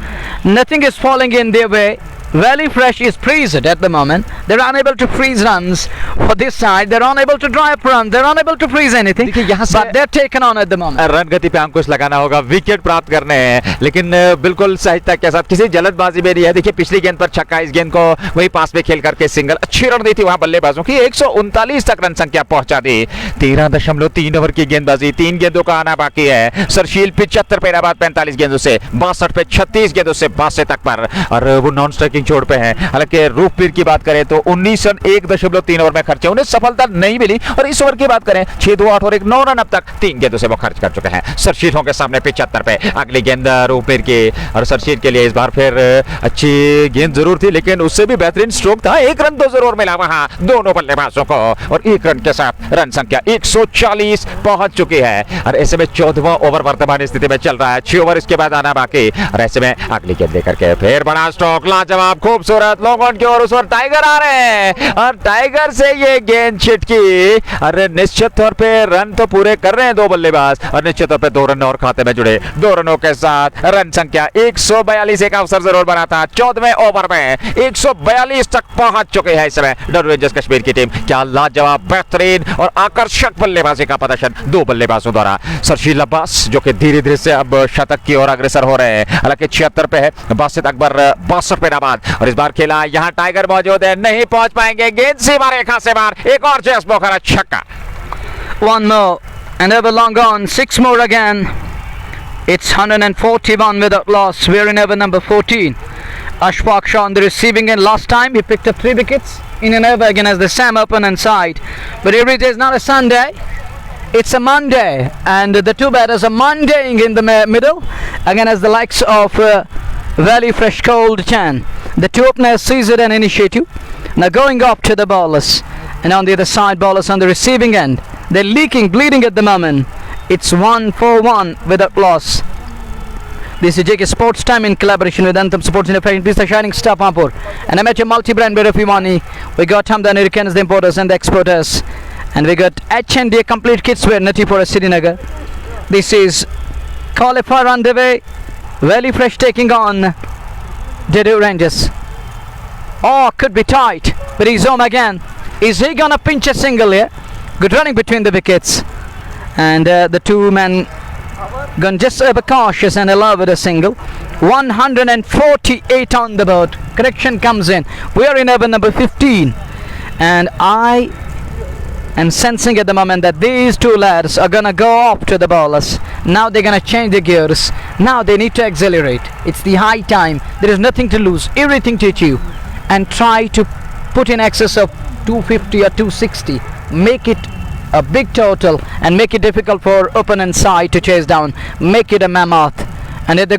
Nothing is falling in their way. Valley Fresh is freezed at the moment. They're unable to freeze runs for this side. They're unable to drive up runs. They're unable to freeze anything. But they're taken on at the moment. Run गति पे अंकुश लगाना होगा, wicket प्राप्त करने हैं, लेकिन बिल्कुल सहजता के साथ, किसी जल्दबाजी में नहीं है। देखिए पिछली गेंद पर छक्का, इस गेंद को वही पास में खेल करके सिंगल, अच्छी रणनीति वहां बल्लेबाजों की। 139 तक रन संख्या पहुंचा दी। 13.3 ओवर की गेंदबाजी, 3 गेंदों का आना बाकी है। सरशील 75 पे, बाद 45 गेंदों से 62 पे, 36 गेंदों से 62 तक पर, और वो नॉन स्ट्राइकिंग छोड़ पे हैं। हालांकि रूपवीर की बात करें तो 19 रन 1.3 ओवर में खर्चे, उन्हें सफलता नहीं मिली। और इस ओवर की बात करें 6, 2, 8 और 1, 9 रन अब तक 3 गेंदों से वो खर्च कर चुके हैं। सरशीलों के सामने 75 पे, अगली गेंद रूपवीर की, और सरशील के लिए इस बार फिर अच्छी गेंद जरूर थी, लेकिन उससे भी बेहतरीन स्ट्रोक था। 1 रन तो जरूर मिला वहां दोनों बल्लेबाजों को, और 1 रन के साथ रन संख्या 140 पहुंच चुकी है। और ऐसे में 14वां ओवर वर्तमान स्थिति में चल रहा है, 6 ओवर इसके बाद आना बाकी। और ऐसे में अगली गेंद लेकर के फिर बड़ा स्ट्रोक, लाजवाब, खूबसूरत, लोगों की ओर उस ओर टाइगर आ रहे हैं, और टाइगर से ये गेंद छिटकी। अरे निश्चित तौर पे रन तो पूरे कर रहे हैं 2 बल्लेबाज, और निश्चित तौर पे 2 रन और खाते में जुड़े। 2 रनों के साथ रन संख्या 142 एक अवसर जरूर बना था 14वें ओवर में। 142 तक पहुंच चुके हैं इस समय डरवेंजर्स कश्मीर की टीम। क्या लाजवाब, बेहतरीन और आकर्षक बल्लेबाजी का प्रदर्शन 2 बल्लेबाजों द्वारा। सरशील अब्बास जो कि धीरे धीरे से अब शतक की ओर अग्रसर हो रहे हैं, हालांकि 76 पे है, बासित अकबर 62 पे नाबाद। और इस बार खेला, यहाँ टाइगर मौजूद है, नहीं पहुंच पाएंगे, गेंद सीमा रेखा से बाहर। एक और जस्ट बोखारा छक्का। 1 more and over long on, 6 more again. It's 141 without loss. We're in over number 14. Ashfaq Shah on the receiving end. Last time he picked up 3 wickets in an over again as the Sam opponent side. But every day is not a Sunday. It's a Monday, and the 2 batters are Mondaying in the middle again as the likes of Valley Fresh Cold Chan. The 2 openers seized an initiative. Now going up to the bowlers, and on the other side bowlers on the receiving end. They're leaking, bleeding at the moment. It's 141 without loss. This is JK Sports Time in collaboration with Anthem Sports Independent. This is the Shining Star Pampur, an amateur multi-brand bed of Imani. We got Hamdan Americans, the importers and the exporters. And we got H&D complete kits wear Natipura Srinagar. This is qualifier on the way. Valley Fresh taking on Dedu Rangers. Oh, could be tight, but he's home again. Is he gonna pinch a single here? Good running between the wickets, and the 2 men gone just over cautious and allow with a single. 148 on the board. Correction comes in. We are in over number 15, and I am sensing at the moment that these 2 lads are gonna go up to the bowlers. Now they're gonna change the gears. Now they need to accelerate. It's the high time. There is nothing to lose, everything to achieve, and try to put in excess of 250 or 260. Make it a big total and make it difficult for opponent side to chase down, make it a mammoth. And if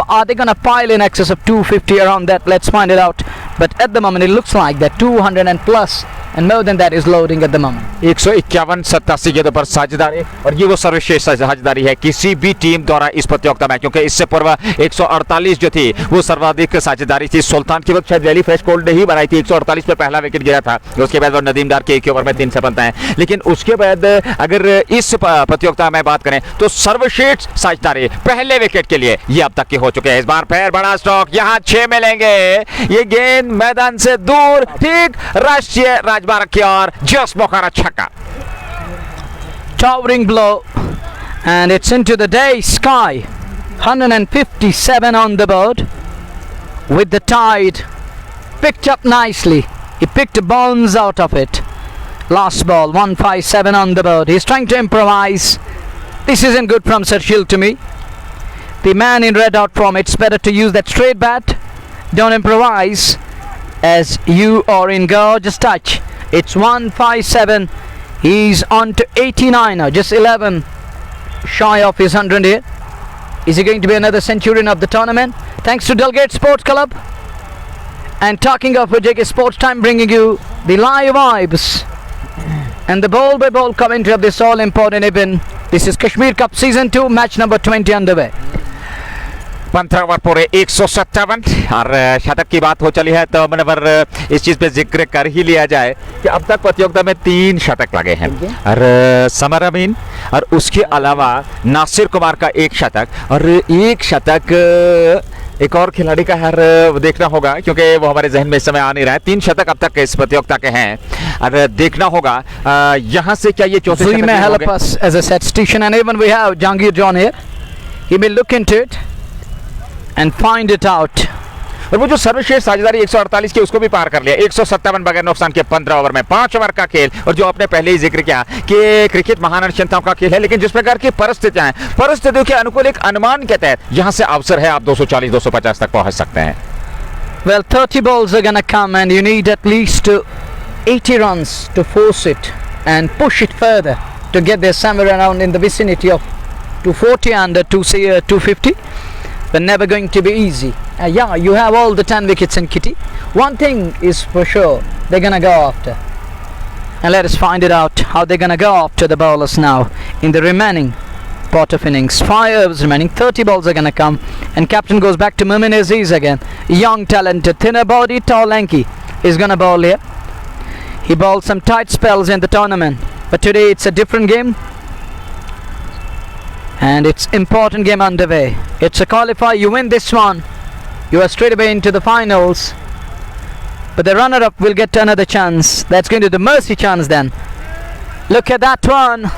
are they gonna pile in excess of 250 around that? Let's find it out. But at the moment it looks like that 200 and plus and more than that is loading at the moment. 151-87 गेंदों पर साझेदारी, और ये वो सर्वश्रेष्ठ साझेदारी है किसी भी टीम द्वारा इस प्रतियोगिता में, क्योंकि इससे पूर्व 148 जो थी वो सर्वाधिक साझेदारी थी। सुल्तान की वक्त शायद वैली फ्रेश गोल्ड ने ही बनाई थी, 148 पे पहला विकेट गिरा था। उसके बाद वो नदीम डार के एक ओवर में 3 से बनता है। लेकिन उसके बाद अगर इस प्रतियोगिता में बात करें तो सर्वश्रेष्ठ साझेदारी पहले विकेट के लिए ये अब तक के हो चुके हैं। इस बार फिर बड़ा स्ट्रोक, यहाँ 6 मिलेंगे। ये गेंद मैदान से दूर, ठीक राष्ट्रीय राजमार्ग की ओर, जस्ट मौका छक्का। Towering blow and it's into the day sky. 157 on the board with the tide picked up nicely. He picked bounds out of it. Last ball, 157 on the board. He's trying to improvise. This isn't good from Sarshil to me. The man in red out form, it's better to use that straight bat. Don't improvise as you are in gorgeous touch. It's 157. He's on to 89 now, just 11 shy of his 100 here. Is he going to be another centurion of the tournament? Thanks to Delgate Sports Club. And talking of JK Sports Time, bringing you the live vibes and the ball by ball commentary of this all important event. This is Kashmir Cup Season 2, match number 20 underway. 15 over पूरे 157 और शतक की बात हो चली है तो मनवर इस चीज पे जिक्र कर ही लिया जाए कि अब तक प्रतियोगिता में 3 शतक लगे हैं और समर अमीन और उसके अलावा नासिर कुमार का 1 शतक और 1 शतक एक और खिलाड़ी का यार देखना होगा क्योंकि वो हमारे जहन में इस समय आ नहीं रहा है। 3 शतक अब तक इस प्रतियोगिता के हैं और देखना होगा यहाँ से क्या ये चौथे शतक may help us as a statistician and even we have Jahangir John here. He will look into it and find it out. और वो जो सर्वश्रेष्ठ साझेदारी 148 की उसको भी पार कर लिया। 157 बगैर नुकसान के 15 ओवर में 5 ओवर का खेल और जो आपने पहले ही जिक्र किया कि क्रिकेट महान अनिश्चितताओं का खेल है, लेकिन जिस प्रकार की परिस्थितियां हैं, परिस्थितियों के अनुकूल एक अनुमान के तहत यहां से अवसर है आप 240-250 तक पहुंच सकते हैं। Well, 30 balls are gonna come and you need at least 80 runs to force it and push it further to get there somewhere around in the vicinity of 240 and 250. But never going to be easy. Yeah, you have all the 10 wickets in kitty. One thing is for sure, they're gonna go after. And let us find it out how they're gonna go after the bowlers now in the remaining part of innings. 5 overs remaining, 30 balls are gonna come, and captain goes back to Mumin Aziz again. Young, talented, thinner body, tall, lanky is gonna bowl here. He bowled some tight spells in the tournament, but today it's a different game. And it's important game underway. It's a qualifier. You win this one, you are straight away into the finals. But the runner-up will get another chance. That's going to be the mercy chance then. Look at that one.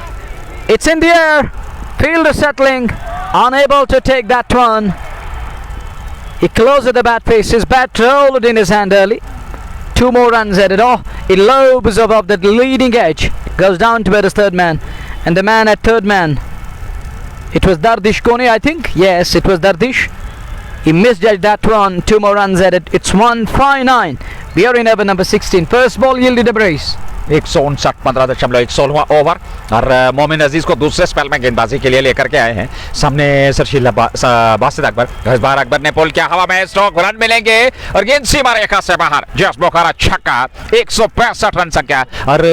It's in the air. Fielder settling, unable to take that one. He closes the bat face. His bat rolled in his hand early. 2 more runs at it. Oh, it lobes above the leading edge. Goes down to where the third man. And the man at third man, it was Dardish Kone, I think. Yes, it was Dardish. He misjudged that one. 2 more runs at it. It's 159. We are in over number 16. First ball yielded a brace. 159 15.16वां over और मोमिन अजीज को दूसरे spell में गेंदबाजी के लिए लेकर के आए हैं सामने सरशील बासित अकबर। इस बार अकबर ने पुल किया, हवा में स्ट्रोक, रन मिलेंगे और गेंद सीमा रेखा से बाहर। जस बोखारा छक्का, 165 रन संख्या और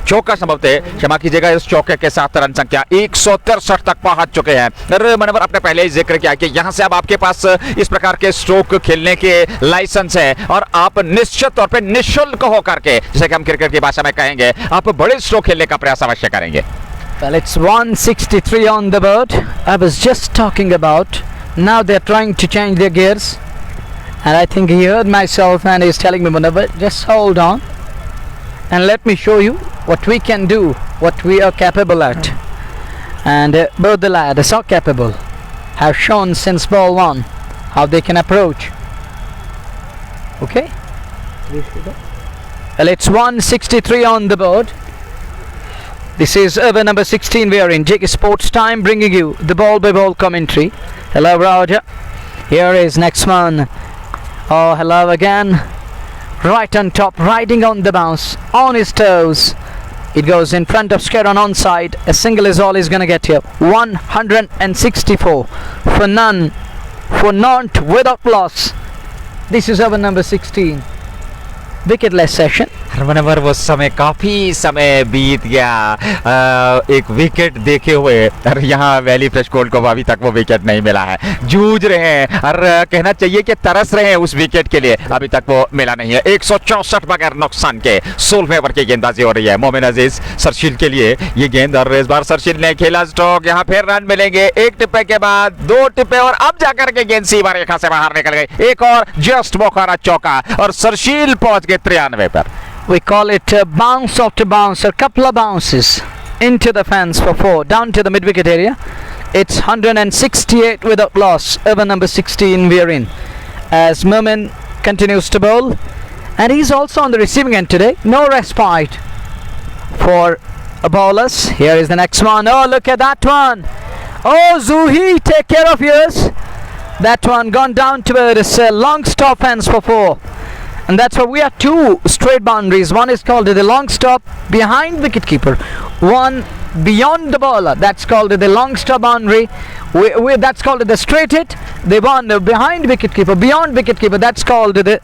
चौका संभवतः क्षमा कीजिएगा इस चौके के साथ रन संख्या 163 तक पहुंच चुके हैं। और मनवर आपने पहले ही जिक्र किया कि यहां से अब आपके पास इस प्रकार के स्ट्रोक खेलने के लाइसेंस है और आप निश्चित तौर पर निःशुल्क होकर के, जैसे कि हम क्रिकेट की भाषा में कहेंगे, आप बड़े स्ट्रोक खेलने का प्रयास अवश्य करेंगे। Well, it's 163 on the board. I was just talking about. Now they're trying to change their gears, and I think he heard myself and he's telling me, "Munawar, just hold on, and let me show you what we can do, what we are capable at." And both the lads are capable, have shown since ball 1 how they can approach. Okay. Well, it's 163 on the board. This is over number 16. We are in JK Sports Time, bringing you the ball by ball commentary. Hello, Roger. Here is next one. Oh, hello again. Right on top, riding on the bounce, on his toes. It goes in front of square on onside. A single is all he's going to get here. 164 for none, for naught without loss. This is over number 16. Wicketless session. हरमनवर वो समय काफी समय बीत गया एक wicket देखे हुए और यहाँ वैली फ्रेश गोल्ड को अभी तक वो विकेट नहीं मिला है। जूझ रहे हैं और कहना चाहिए कि तरस रहे हैं उस विकेट के लिए, अभी तक वो मिला नहीं है। 164 बगैर नुकसान के 16वें ओवर की गेंदबाजी हो रही है। मोमिन अजीज सरशील के लिए ये गेंद, और इस बार सरशील ने खेला स्ट्रोक। यहाँ फिर रन मिलेंगे एक टिप्पे के बाद, दो टिप्पे और अब जाकर के गेंद सीमा रेखा से बाहर निकल गई। एक और जस्ट बोखारा चौका और सरशील पहुंच गए 93 पर। We call it bounce after bounce, a couple of bounces into the fence for 4, down to the mid-wicket area. It's 168 without loss, over number 16 we are in. As Merman continues to bowl, and he's also on the receiving end today. No respite for bowlers. Here is the next one. Oh, look at that one. Oh, Zuhi, take care of yours. That one gone down towards long stop fence for 4. And that's why we have two straight boundaries. One is called the long stop behind wicketkeeper, one beyond the bowler, that's called the long stop boundary. That's called the straight hit. The one behind wicketkeeper, beyond wicketkeeper, that's called the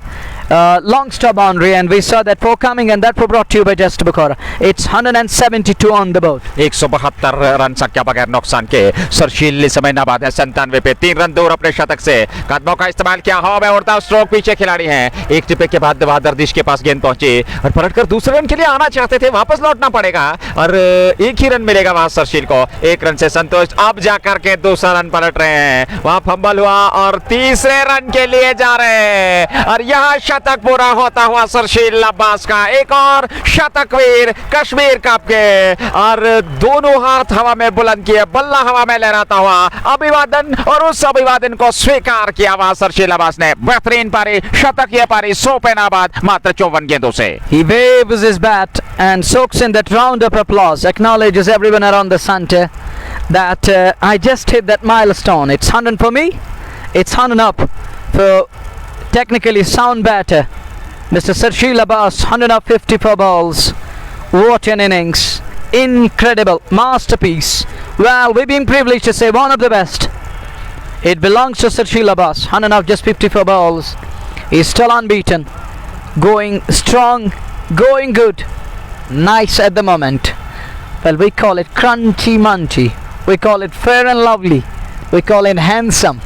long stop boundary. And we saw that 4 coming, and that was brought to you by Just Bukhara. It's 172 on the board. 172 run संख्या बगैर नुकसान के सरशील इस समय नाबाद है 97 पे, 3 run दूर अपने शतक से। कदमों का इस्तेमाल किया, हवा में उड़ता स्ट्रोक, पीछे खिलाड़ी हैं। एक टिप्पे के बाद बहादुर दिश के पास गेंद पहुंची और पलटकर दूसरे रन के लिए आना चाहते थे, वापस लौटना पड़ेगा और एक ही रन मिलेगा वहां सरशील को। 1 रन से संतुष्ट, अब जाकर के दूसरा रन पलट रहे हैं। वहां फंबल हुआ और तीसरे रन के लिए जा रहे हैं और यहां शतक पूरा होता हुआ सरशील अब्बास का। एक और शतक वीर कश्मीर कप के, और दोनों हाथ हवा में बुलंद किए, बल्ला हवा में लहराता हुआ अभिवादन, और उस अभिवादन को स्वीकार किया वहां सरशील अब्बास ने। बेहतरीन पारी, शतक ये पारी 100 पे नाबाद मात्र 54 गेंदों से। He waves his bat and soaks in that round of applause, acknowledges everyone around the center that I just hit that milestone. It's 100 for me, it's 100 up for technically sound batter Mr. Sarshil Abbas. 154 balls. What an innings, incredible masterpiece. Well, we've been privileged to say one of the best. It belongs to Sarshil Abbas. 100 up, just 54 balls. He's still unbeaten, going strong, going good, nice at the moment. Well, we call it crunchy munchy, we call it fair and lovely, we call it handsome.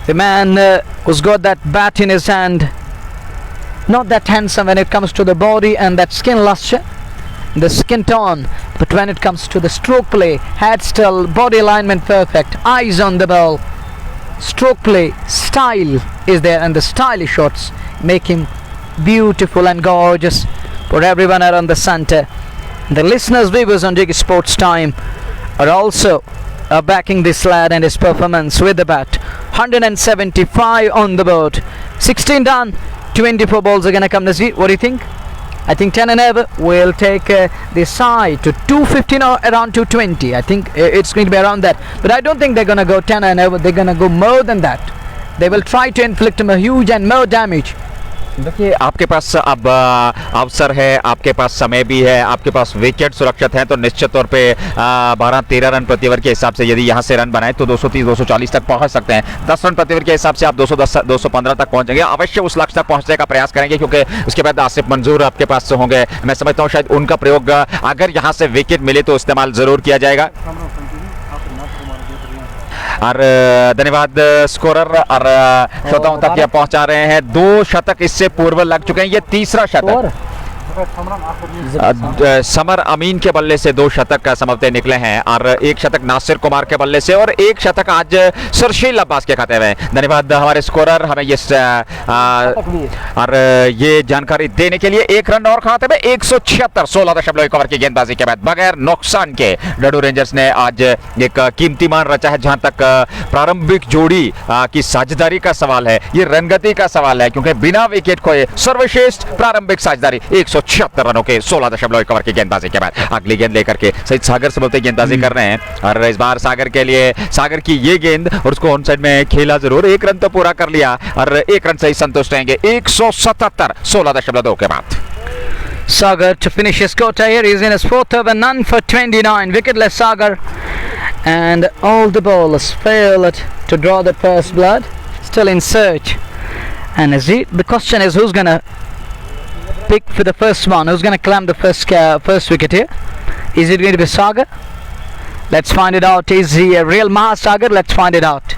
The man who's got that bat in his hand, not that handsome when it comes to the body and that skin lustre, the skin tone, but when it comes to the stroke play, head still, body alignment perfect, eyes on the ball, stroke play, style is there, and the stylish shots make him beautiful and gorgeous for everyone around the center. The listeners, viewers on Jiggy Sports Time are also backing this lad and his performance with the bat. 175 on the board, 16 done, 24 balls are going to come this week. What do you think? I think 10 and over will take the side to 215 or around 220. I think it's going to be around that, but I don't think they're going to go 10 and over. They're going to go more than that. They will try to inflict him a huge and more damage. देखिए, आपके पास अब अवसर है, आपके पास समय भी है, आपके पास विकेट सुरक्षित है, तो निश्चित तौर पे 12-13 रन प्रति ओवर के हिसाब से यदि यहाँ से रन बनाए तो 230-240 तक पहुँच सकते हैं। 10 रन प्रति ओवर के हिसाब से आप 210-215 तक पहुँचेंगे। अवश्य उस लक्ष्य तक पहुँचने का प्रयास करेंगे, क्योंकि उसके बाद आसिफ मंजूर आपके पास होंगे। मैं समझता हूँ शायद उनका प्रयोग अगर यहाँ से विकेट मिले तो इस्तेमाल जरूर किया जाएगा। और धन्यवाद स्कोरर और श्रोताओं तक ये पहुंचा रहे हैं। 2 शतक इससे पूर्व लग चुके हैं, ये तीसरा शतक समर अमीन के बल्ले से 2 शतक समाप्त निकले हैं और 1 शतक नासिर कुमार के बल्ले से और 1 शतक आज सरशील अब्बास के खाते में। धन्यवाद हमारे स्कोरर, हमें ये और ये जानकारी देने के लिए। 1 रन और खाते में 176 16.1 ओवर की गेंदबाजी के बाद बगैर नुकसान के डडू रेंजर्स ने आज एक कीमती मान रचा है। जहां तक प्रारंभिक जोड़ी की साझेदारी का सवाल है, ये रनगति का सवाल है, क्योंकि बिना विकेट खोए सर्वश्रेष्ठ प्रारंभिक साझेदारी 176 रनों के 16.1 ओवर की गेंदबाजी के बाद अगली गेंद लेकर के सईद सागर से बोलते गेंदबाजी कर रहे हैं। और इस बार सागर के लिए, सागर की ये गेंद और उसको ऑन साइड में खेला जरूर, 1 रन तो पूरा कर लिया और 1 रन से ही संतुष्ट रहेंगे। 177 16.2 के बाद Sagar to finish his quota here. He's in his fourth over, none for 29. Wicketless Sagar. And all the bowlers failed to draw the first blood. Still in search. And the question is, who's gonna pick for the first one? Who's gonna climb the first wicket here? Is it going to be Sagar? Let's find it out. Is he a real Mahasagar? Let's find it out.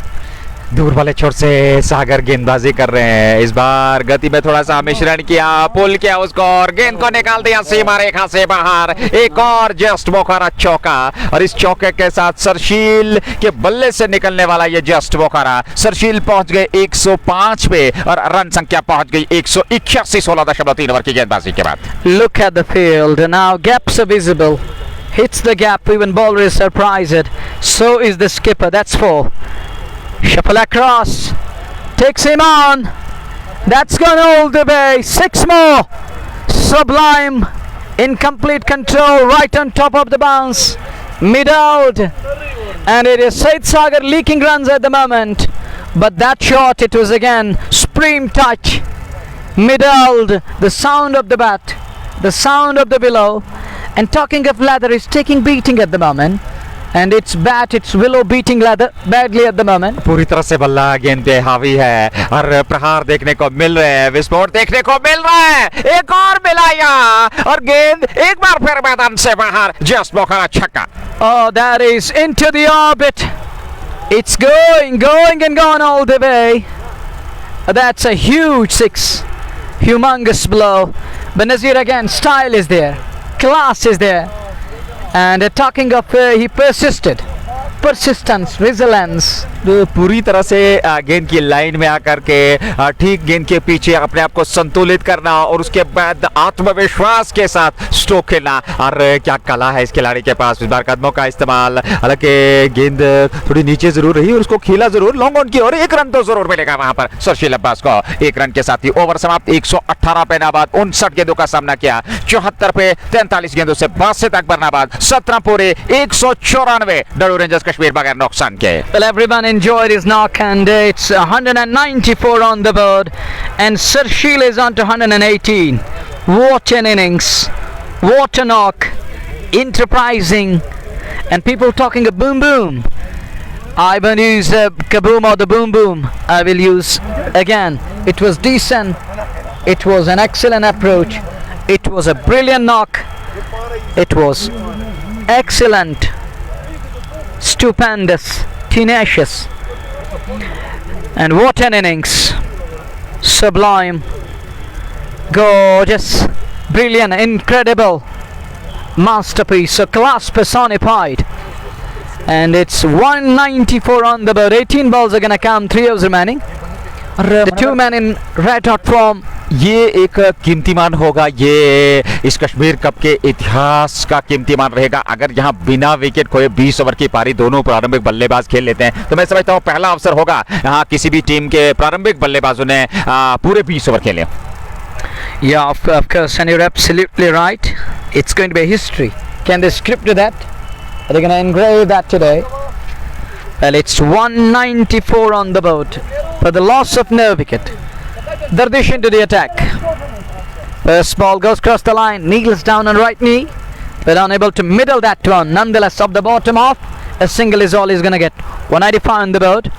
दूर वाले छोर से सागर गेंदबाजी कर रहे हैं। इस बार गति में थोड़ा सा मिश्रण किया, पुल किया उसको और गेंद को निकाल दिया सीमा रेखा से बाहर। एक और जस्ट बोखारा चौका और इस चौके के साथ सरशील के बल्ले से निकलने वाला ये जस्ट बोखारा। सरशील पहुंच गए 105 पे और रन संख्या पहुंच गई 181 16.3 ओवर की गेंदबाजी के बाद। Look at the field. Now gaps are visible. Hits the gap. Even bowler is surprised. So is the skipper. That's 4. Shuffle across, takes him on. That's gone all the way. 6 more. Sublime in complete control, right on top of the bounce, mid-out, and it is Syed Sagar leaking runs at the moment. But that shot, it was again supreme touch, mid-out. The sound of the bat, the sound of the willow. And talking of leather, is taking beating at the moment. And it's bat, it's willow beating leather badly at the moment. पूरी तरह से बल्ला गेंद पे हावी है और प्रहार देखने को मिल रहे हैं, विस्फोट देखने को मिल रहा है। एक और मिला यहाँ और गेंद एक बार फिर मैदान से बाहर। जस्ट बोखारा छक्का। Oh, that is into the orbit. It's going and gone all the way. That's a huge 6. Humongous blow. Benazir again, style is there, class is there. And talking of he persisted, persistence, resilience. पूरी तरह से गेंद की line में आकर के ठीक गेंद के पीछे अपने आप को संतुलित करना और उसके बाद आत्मविश्वास के साथ स्ट्रोक खेलना। और क्या कला है इस खिलाड़ी के पास। इस बार कदमों का इस्तेमाल, हालांकि गेंद थोड़ी नीचे जरूर रही और उसको खेला जरूर लॉन्ग ऑन की और 1 रन तो जरूर मिलेगा वहां पर सरशील अब्बास को। 1 रन के साथ ही ओवर समाप्त। 118 पे नाबाद 59 गेंदों का सामना किया। 74 पे 43 गेंदों से 82 तक बर्नाबाद। 17 पूरे 194 डरू रेंजर्स कश्मीर बगैर नुकसान के। Well, everyone enjoyed his knock and it's 194 on the board and Sarshil is on to 118. What an innings, what a knock, enterprising, and people talking of boom boom. I won't use kaboom or the boom boom. I will use again. It was decent, it was an excellent approach, it was a brilliant knock, it was excellent, stupendous, tenacious, and what an innings. Sublime, gorgeous, brilliant, incredible masterpiece, a class personified. And it's 194 on the board. 18 balls are gonna come, 3 overs remaining. The 2 men in red hot form. ये एक कीमतीमान होगा, ये इस Kashmir cup के इतिहास का कीमतीमान रहेगा। अगर यहाँ बिना विकेट खोए 20 ओवर की पारी दोनों प्रारंभिक बल्लेबाज खेल लेते हैं तो मैं समझता हूँ पहला अवसर होगा यहाँ किसी भी टीम के प्रारंभिक बल्लेबाजों ने पूरे 20 ओवर खेले। Yeah, of course, and you're absolutely right. It's going to be history. Can they script to that? Are they going to engrave that today? Well, it's 194 on the board for the loss of no wicket. Dardish into the attack. First ball goes across the line, kneels down on right knee, but unable to middle that one. Nonetheless, off the bottom off, a single is all he's going to get. 195 on the board.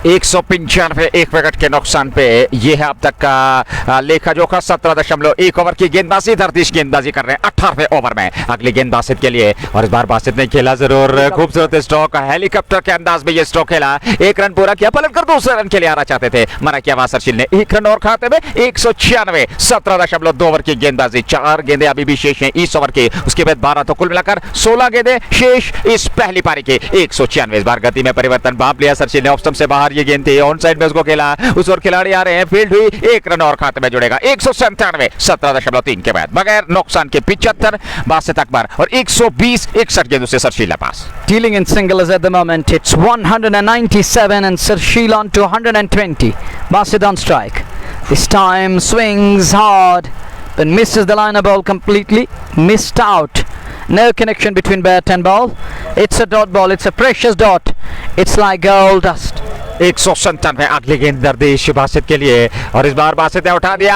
195 एक wicket के नुकसान पे ये है अब तक का लेखा जोखा। 17.1 ओवर की गेंदबाजी धरतीश गेंदबाजी कर रहे हैं 18वें ओवर में। अगली गेंद बासित के लिए और इस बार बासित ने खेला जरूर खूबसूरत स्ट्रोक, हेलीकॉप्टर के अंदाज में ये स्ट्रोक खेला। 1 रन पूरा किया, पलट कर दूसरे रन के लिए आना चाहते थे, मना किया वहां सरशील ने। 1 रन और खाते में 196 17.2 ओवर की गेंदबाजी। 4 गेंदें अभी भी शेष हैं इस ओवर के, उसके बाद 12 तो कुल मिलाकर 16 गेंदें शेष इस पहली पारी के। 196 इस बार गति में परिवर्तन भांप लिया सरशील ने। ऑफ स्टंप से बाहर ये गेंद थी, ऑन साइड में उसको खेला, उस ओर खिलाड़ी आ रहे हैं, फील्ड हुई, 1 रन और खाते में जुड़ेगा। 197 17.3 के बाद बगैर नुकसान के 75 बासित अकबर और 120 61 गेंदों से सरशील पास। Dealing in singles at the moment, it's 197 and Sarshil on to 120. Basit on strike. This time swings hard, but misses the liner ball completely. Missed out. No connection between bat and ball. It's a dot ball. It's a precious dot. It's like gold dust. 197 अगली गेंद दर्दिश बासित के लिए और इस बार बासित ने उठा दिया,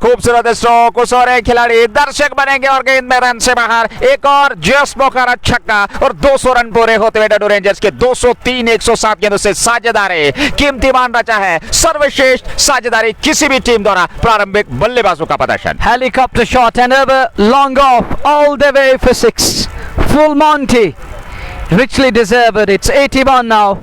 खूबसूरत स्ट्रोक, कुछ और एक खिलाड़ी दर्शक बनेंगे और गेंद में रन से बाहर। एक और जस बोकारा छक्का और 200 रन पूरे होते हुए डडू रेंजर्स के 203 107 गेंदों से साझेदारी कीमती मान रचा है। सर्वश्रेष्ठ साझेदारी किसी भी टीम द्वारा प्रारंभिक बल्लेबाजों का प्रदर्शन। Helicopter shot and over long off all the way for 6. Full Monty. Richly deserved. It's 81 now.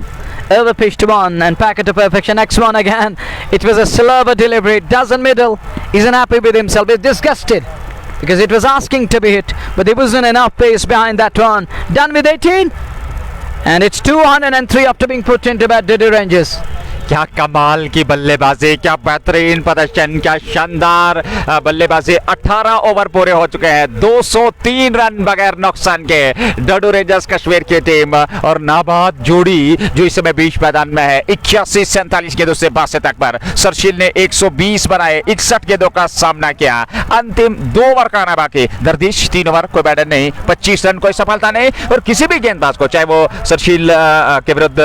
Over pitched one and packet to perfection. Next one again. It was a slower delivery. Doesn't middle. Isn't happy with himself. He's disgusted because it was asking to be hit, but there wasn't enough pace behind that one. Done with 18. And it's 203 after being put into bat. Diddy Rangers. क्या कमाल की बल्लेबाजी, क्या बेहतरीन प्रदर्शन, क्या शानदार बल्लेबाजी। 18 ओवर पूरे हो चुके हैं, 203 रन बगैर नुकसान के डडू रेंजर्स कश्मीर की टीम और नाबाद जोड़ी जो इस समय बीच मैदान में है। 81-47 गेंदों से बासित अकबर। सरशील ने 120 बनाए, 61 गेंदों का सामना किया। अंतिम 2 ओवर का आना बाकी। दर्दिश 3 ओवर, कोई बैटर नहीं, 25 रन, कोई सफलता नहीं। और किसी भी गेंदबाज को, चाहे वो सरशील के विरुद्ध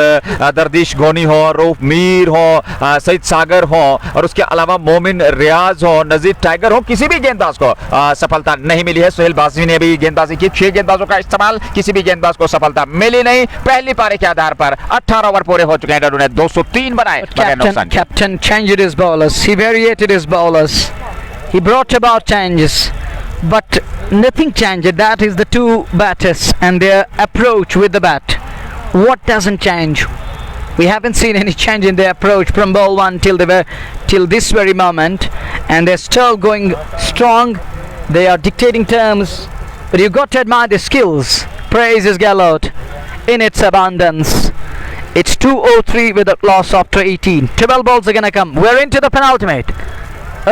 दर्दिश गोनी हो, रूफ मीर हो, सईद सागर हो और उसके अलावा मोमिन रियाज हो, नजीर टाइगर हो, किसी भी गेंदबाज को सफलता नहीं मिली है। सोहेल बाजवी ने भी गेंदबाजी की, 6 गेंदबाजों का इस्तेमाल, किसी भी गेंदबाज को सफलता मिली नहीं। पहली पारी के आधार पर 18 ओवर पूरे हो चुके हैं। डडू ने 203 बनाए बगैर नुकसान के। Captain changed his bowlers. He variated his bowlers. He brought about changes, but nothing changed. That is the two batters and their approach with the bat. What doesn't change? We haven't seen any change in their approach from ball 1 till this very moment, and they're still going strong. They are dictating terms, but you got to admire the skills. Praise is Gallot in its abundance. It's 203 with a loss after 18. 12 balls are gonna come. We're into the penultimate.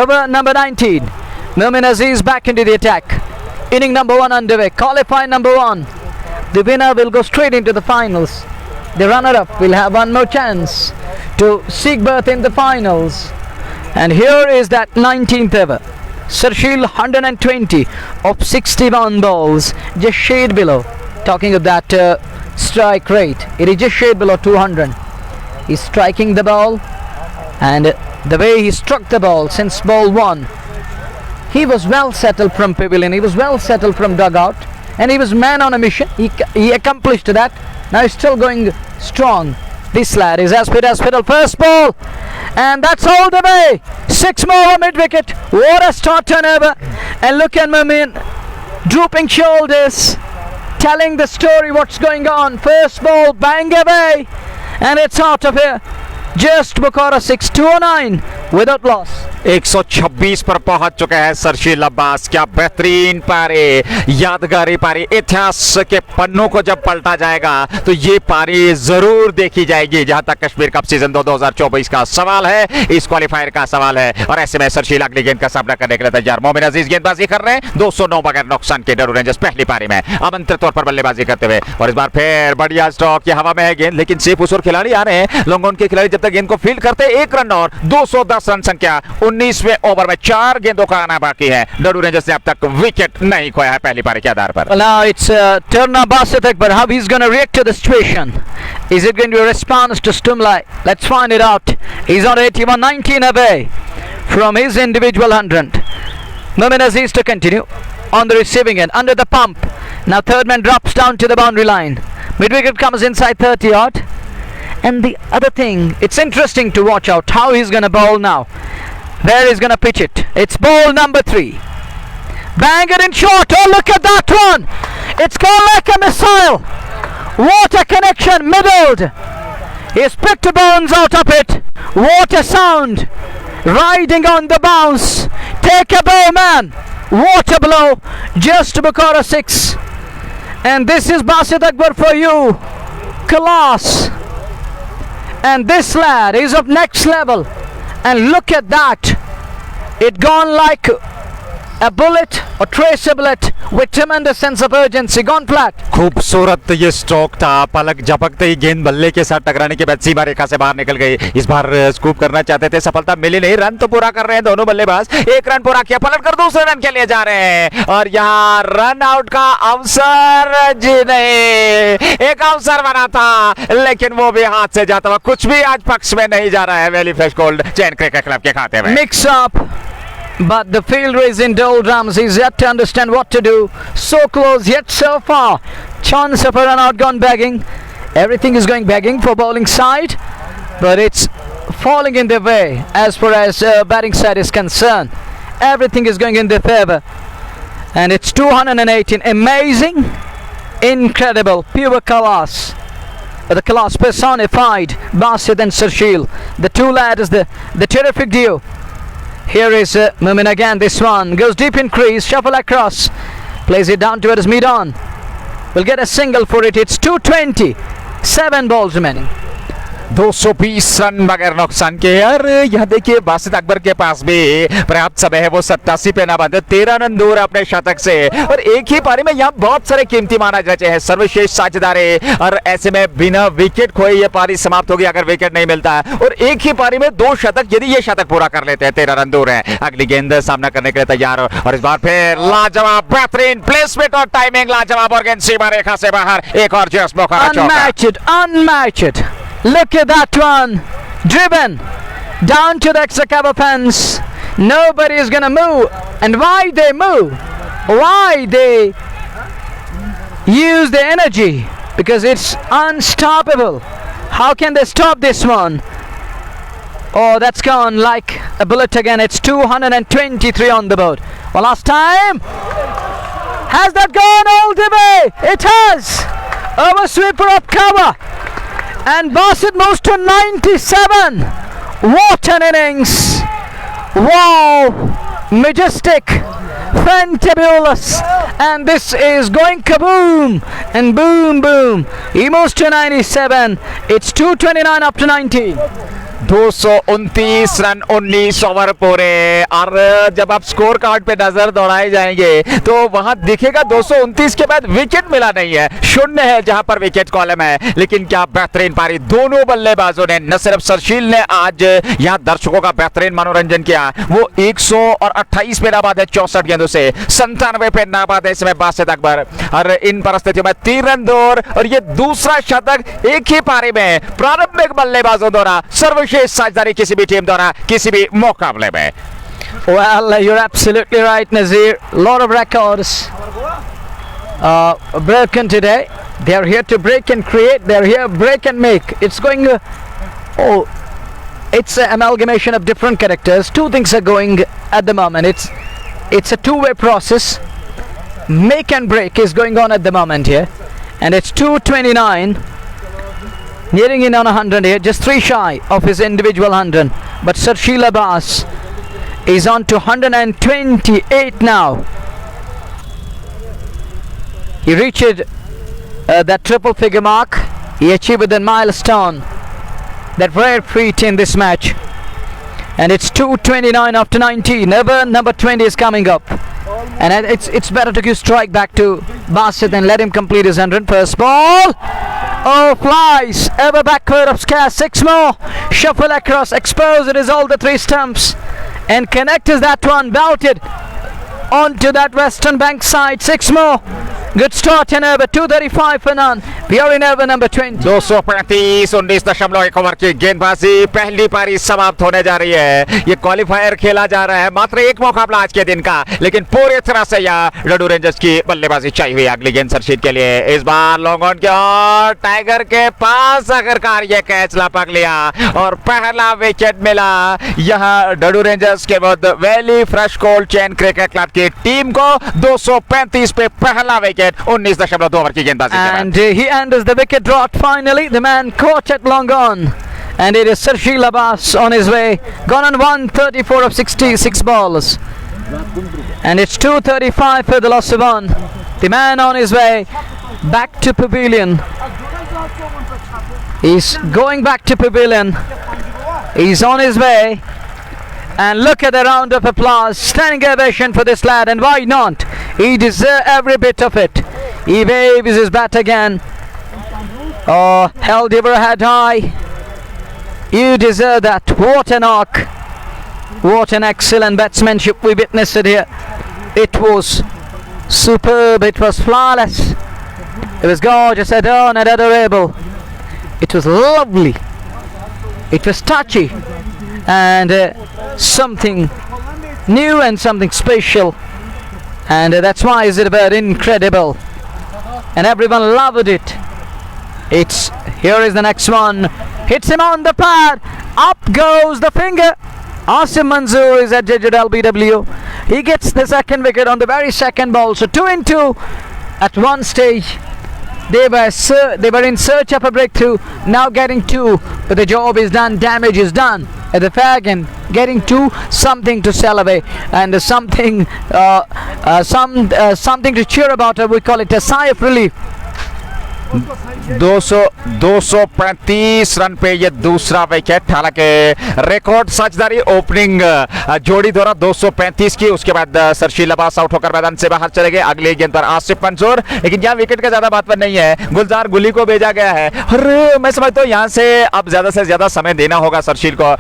Over number 19. Momin Aziz back into the attack. Inning number 1 underway. Qualifying number 1. The winner will go straight into the finals. The runner-up will have one more chance to seek berth in the finals. And here is that 19th over. Sarshil 120 of 61 balls, just shade below. Talking of that strike rate, it is just shade below 200. He's striking the ball, and the way he struck the ball since ball 1, he was well settled from pavilion, he was well settled from dugout, and he was man on a mission. He accomplished that. Now he's still going strong. This lad is as fit as fiddle. First ball, and that's all the way. 6 more mid wicket. What a start turnover! And look at Momin, drooping shoulders, telling the story what's going on. First ball, bang away, and it's out of here. Just Bukhara 6, 209 without loss. 126 पर पहुंच चुके हैं सरशील अब्बास। क्या बेहतरीन पारी, यादगारी पारी। इतिहास के पन्नों को जब पलटा जाएगा तो ये पारी जरूर देखी जाएगी। जहां तक कश्मीर कप सीजन 2024 का सवाल है, इस क्वालिफायर का सवाल है, और ऐसे में सरशील अगली गेंद का सामना करने के लिए तैयार। मोमिन अजीज गेंदबाजी कर रहे हैं, 209 बगैर नुकसान के डडू रेंजर्स पहली पारी में आमंत्रित तौर पर बल्लेबाजी करते हुए। और इस बार फिर बढ़िया स्ट्रोक, ये हवा में है गेंद, लेकिन सेफ उस खिलाड़ी आ रहे हैं। लॉन्गॉन के खिलाड़ी जब तक गेंद को फील्ड करते, 1 रन और 210 रन संख्या। 19वें ओवर में 4 गेंदों का आना बाकी है। डडू रेंजर्स ने अब तक विकेट नहीं खोया है पहली पारी के आधार पर। Well, now it's Turner Basit Akbar. How he's going to react to the situation? Is it going to be a response to Stumlai? Let's find it out. He's on 81, 19 away from his individual 100. Momin Aziz to continue on the receiving end under the pump. Now third man drops down to the boundary line. Mid wicket comes inside 30 odd. And the other thing, it's interesting to watch out how he's going to bowl now. Where he's going to pitch it. It's ball number 3. Bang it in short. Oh, look at that one. It's gone like a missile. What a connection. Middled. He's picked the bones out of it. What a sound. Riding on the bounce. Take a bow, man. What a blow. Just Bukhara 6. And this is Basit Akbar for you. Class. And this lad is of next level. And look at that. It gone like a bullet or trace a bullet with tremendous sense of urgency. Gone flat. खूबसूरत ये stroke था, पलक झपकते ही गेंद बल्ले के साथ टकराने के बाद सीमा रेखा से बाहर निकल गई। इस बार स्कूप करना चाहते थे, सफलता मिली नहीं। रन तो पूरा कर रहे हैं दोनों बल्लेबाज, एक रन पूरा किया, पलट कर दूसरे रन के लिए जा रहे हैं और यहाँ रन आउट का अवसर जी नहीं, एक अवसर बना था लेकिन वो भी हाथ से जाता हुआ, कुछ भी आज पक्ष में नहीं जा रहा है valley fresh gold chain cricket club के खाते में। Mix up, but the fielder is in doldrums. He's yet to understand what to do. So close, yet so far. Chance of a run out gone begging. Everything is going begging for bowling side, but it's falling in their way as far as batting side is concerned. Everything is going in their favor, and it's 218. Amazing, incredible, pure class. The class personified, Basit and Sarshil, the two lads, the terrific duo. Here is Mumin again. This one goes deep in crease, shuffle across, plays it down towards mid-on. Will get a single for it. It's 220. 7 balls remaining. 220 run बगैर नुकसान के। यार यहाँ देखिए बासित अकबर के पास भी पर्याप्त समय है, वो 87 पे ना बंधे, 13 रन दूर है अपने शतक से और एक ही पारी में यहाँ बहुत सारे कीमती माना जाते हैं, सर्वश्रेष्ठ साझेदारी और ऐसे में बिना विकेट खोए ये पारी समाप्त होगी अगर विकेट नहीं मिलता है और एक ही पारी में 2 शतक, यदि ये शतक पूरा कर लेते हैं 13 रन दूर है। अगली गेंद सामना करने के लिए तैयार हो और इस बार फिर लाजवाब बेहतरीन प्लेसमेंट और टाइमिंग लाजवाब और गेंद सीमा रेखा से बाहर, एक और जस्ट मौका। Unmatched. Look at that one, driven down to the extra cover fence. Nobody is gonna move. And why they move? Why they use the energy? Because it's unstoppable. How can they stop this one? Oh, that's gone like a bullet again. It's 223 on the board. Well, last time, has that gone all the way? It has. Over sweeper of cover. And Basit moves to 97. What an innings! Wow! Majestic, fantabulous, and this is going kaboom and boom boom. He moves to 97. It's 229 up to 90. 229 run 19 over पूरे। और जब आप score card पे नजर दौड़ाए जाएंगे तो वहां दिखेगा 229 के बाद विकेट मिला नहीं है, शून्य है जहां पर विकेट कॉलम है। लेकिन क्या बेहतरीन पारी दोनों बल्लेबाजों ने, न सिर्फ सरशील ने आज यहां दर्शकों का बेहतरीन मनोरंजन किया, वो 128 पे नाबाद है 64 गेंदों से, 97 पे नाबाद है इसमें बासित अकबर और इन परिस्थितियों में 3 रन दूर और ये दूसरा शतक एक ही पारी में प्रारंभिक बल्लेबाजों द्वारा, सर्वश्रेष्ठ साझेदारी किसी भी टीम द्वारा किसी भी मुकाबले में। Well, you're absolutely right, Nazir. Lot of records broken today. They are here to break and create. They are here to break and make. It's going. It's an amalgamation of different characters. Two things are going at the moment. It's a two-way process. Make and break is going on at the moment here, and it's 229. Nearing in on 100 here, just 3 shy of his individual 100. But Sarshil Abbas is on to 128 now. He reached that triple figure mark. He achieved that milestone, that rare feat in this match. And it's 229 after 90. Number 20 is coming up. And it's better to give strike back to Basit and let him complete his 100. First ball. Oh, flies ever backward of scare. 6 more. Shuffle across. Expose. It is all the 3 stumps. And connect is that one. Belted onto that western bank side. 6 more. Good start and over. 235 for none. We are in over number 20. 235 19.1 over की गेंदबाजी, पहली पारी समाप्त होने जा रही है। ये क्वालिफायर खेला जा रहा है, मात्र एक मुकाबला आज के दिन का, लेकिन पूरी तरह से यहाँ लड्डू रेंजर्स की बल्लेबाजी चाहिए हुई। अगली गेंद सरशील के लिए, इस बार लॉन्ग ऑन की ओर, टाइगर के पास आखिरकार ये कैच लपक लिया और पहला विकेट मिला यहाँ लड्डू रेंजर्स के विरुद्ध valley fresh gold chain cricket club की टीम को। 235 पे पहला विकेट 19.2 ओवर की गेंदबाजी। And he enters the wicket drought finally. The man caught at long on. And it is Sarshil Abbas on his way. Gone on 134 of 66 balls. And it's 235 for the loss of 1. The man on his way back to pavilion. He's going back to pavilion. He's on his way. And look at the round of applause, standing ovation for this lad, and why not? He deserves every bit of it. He waves his bat again. Oh, held your head high. You deserve that. What an arc. What an excellent batsmanship we witnessed it here. It was superb. It was flawless. It was gorgeous, adorned and adorable. It was lovely. It was touchy. And something new and something special. And that's why is it about incredible. And everyone loved it. Here is the next one. Hits him on the pad. Up goes the finger. Asim Manzoor is at JJLBW. He gets the second wicket on the very second ball. So 2 in 2. At one stage, they were in search of a breakthrough. Now getting 2, but the job is done. Damage is done. At the fag end, getting 2, something to sell away, and something to cheer about. We call it a sigh of relief. 235 run पे ये दूसरा wicket. हालांकि record साझेदारी opening जोड़ी द्वारा 235 की. उसके बाद सरशील अब्बास आउट होकर मैदान से बाहर चले गए. अगले गेंद पर आसिफ मंसूर, लेकिन यहाँ विकेट का ज्यादा महत्व नहीं है. गुलजार गुली को भेजा गया है और मैं समझता हूँ यहाँ से अब ज्यादा से ज्यादा समय देना होगा सरशील को,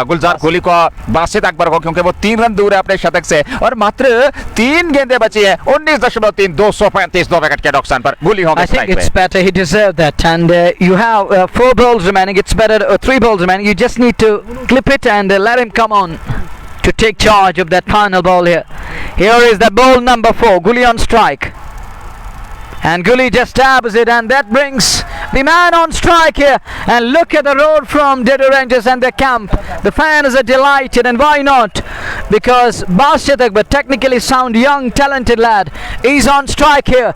गुलजार गुली को, बासित अकबर को, क्योंकि वो 3 रन दूर है अपने शतक से और मात्र 3 गेंदें बची है. 19.3, 235 2 विकेट के नुकसान पर गुली होंगे स्ट्राइक पे. Better, he deserved that, and you have 4 balls remaining. It's better, 3 balls remaining. You just need to clip it and let him come on to take charge of that final ball here. Here is the ball number 4, Gully on strike, and Gully just stabs it, and that brings the man on strike here. And look at the roar from Dedu Rangers and their camp. The fans are delighted, and why not? Because Basit Akbar, technically sound, young, talented lad, is on strike here.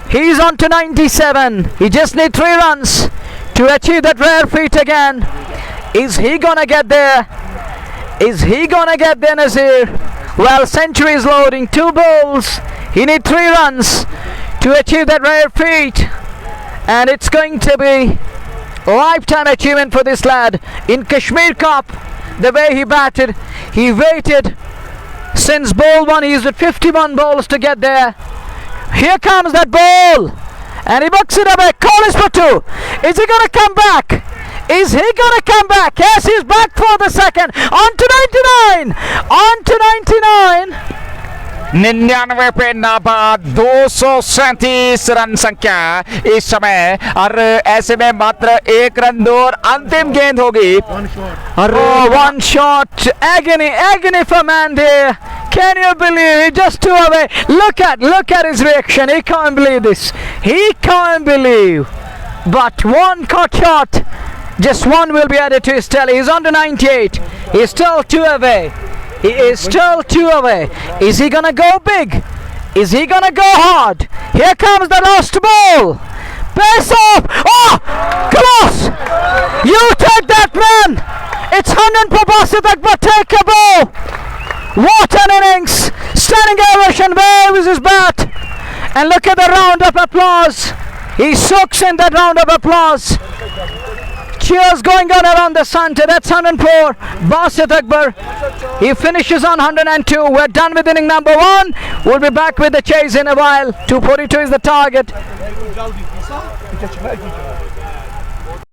He's on to 97. He just needs 3 runs to achieve that rare feat again. Is he gonna get there? Is he gonna get there, Nazir? Well, century is loading, 2 balls. He needs 3 runs to achieve that rare feat, and it's going to be lifetime achievement for this lad. In Kashmir Cup, the way he batted, he waited since ball 1. He's with 51 balls to get there. Here comes that ball, and he bucks it away. Call is for 2. Is he gonna come back? Is he gonna come back? Yes, he's back for the second. On to 99. On to 99. 99 पे नाबाद 237 run संख्या इस समय, और ऐसे में मात्र 1 run दूर अंतिम गेंद होगी. One shot, agony for Mandey. Can you believe it? Just 2 away. Look at his reaction. He can't believe this. He can't believe. But 1 caught shot. Just 1 will be added to his tally. He's on to 98. He's still 2 away. He is still 2 away. Is he gonna go big? Is he gonna go hard? Here comes the last ball. Pace off. Oh, close. You take that, man. It's 100 for Basit Akbar. Take a ball. What an innings. Standing ovation, waves his bat. And look at the round of applause. He soaks in that round of applause. Cheers going on around the centre. That's 104. Basit Akbar. He finishes on 102. We're done with inning number 1. We'll be back with the chase in a while. 242 is the target.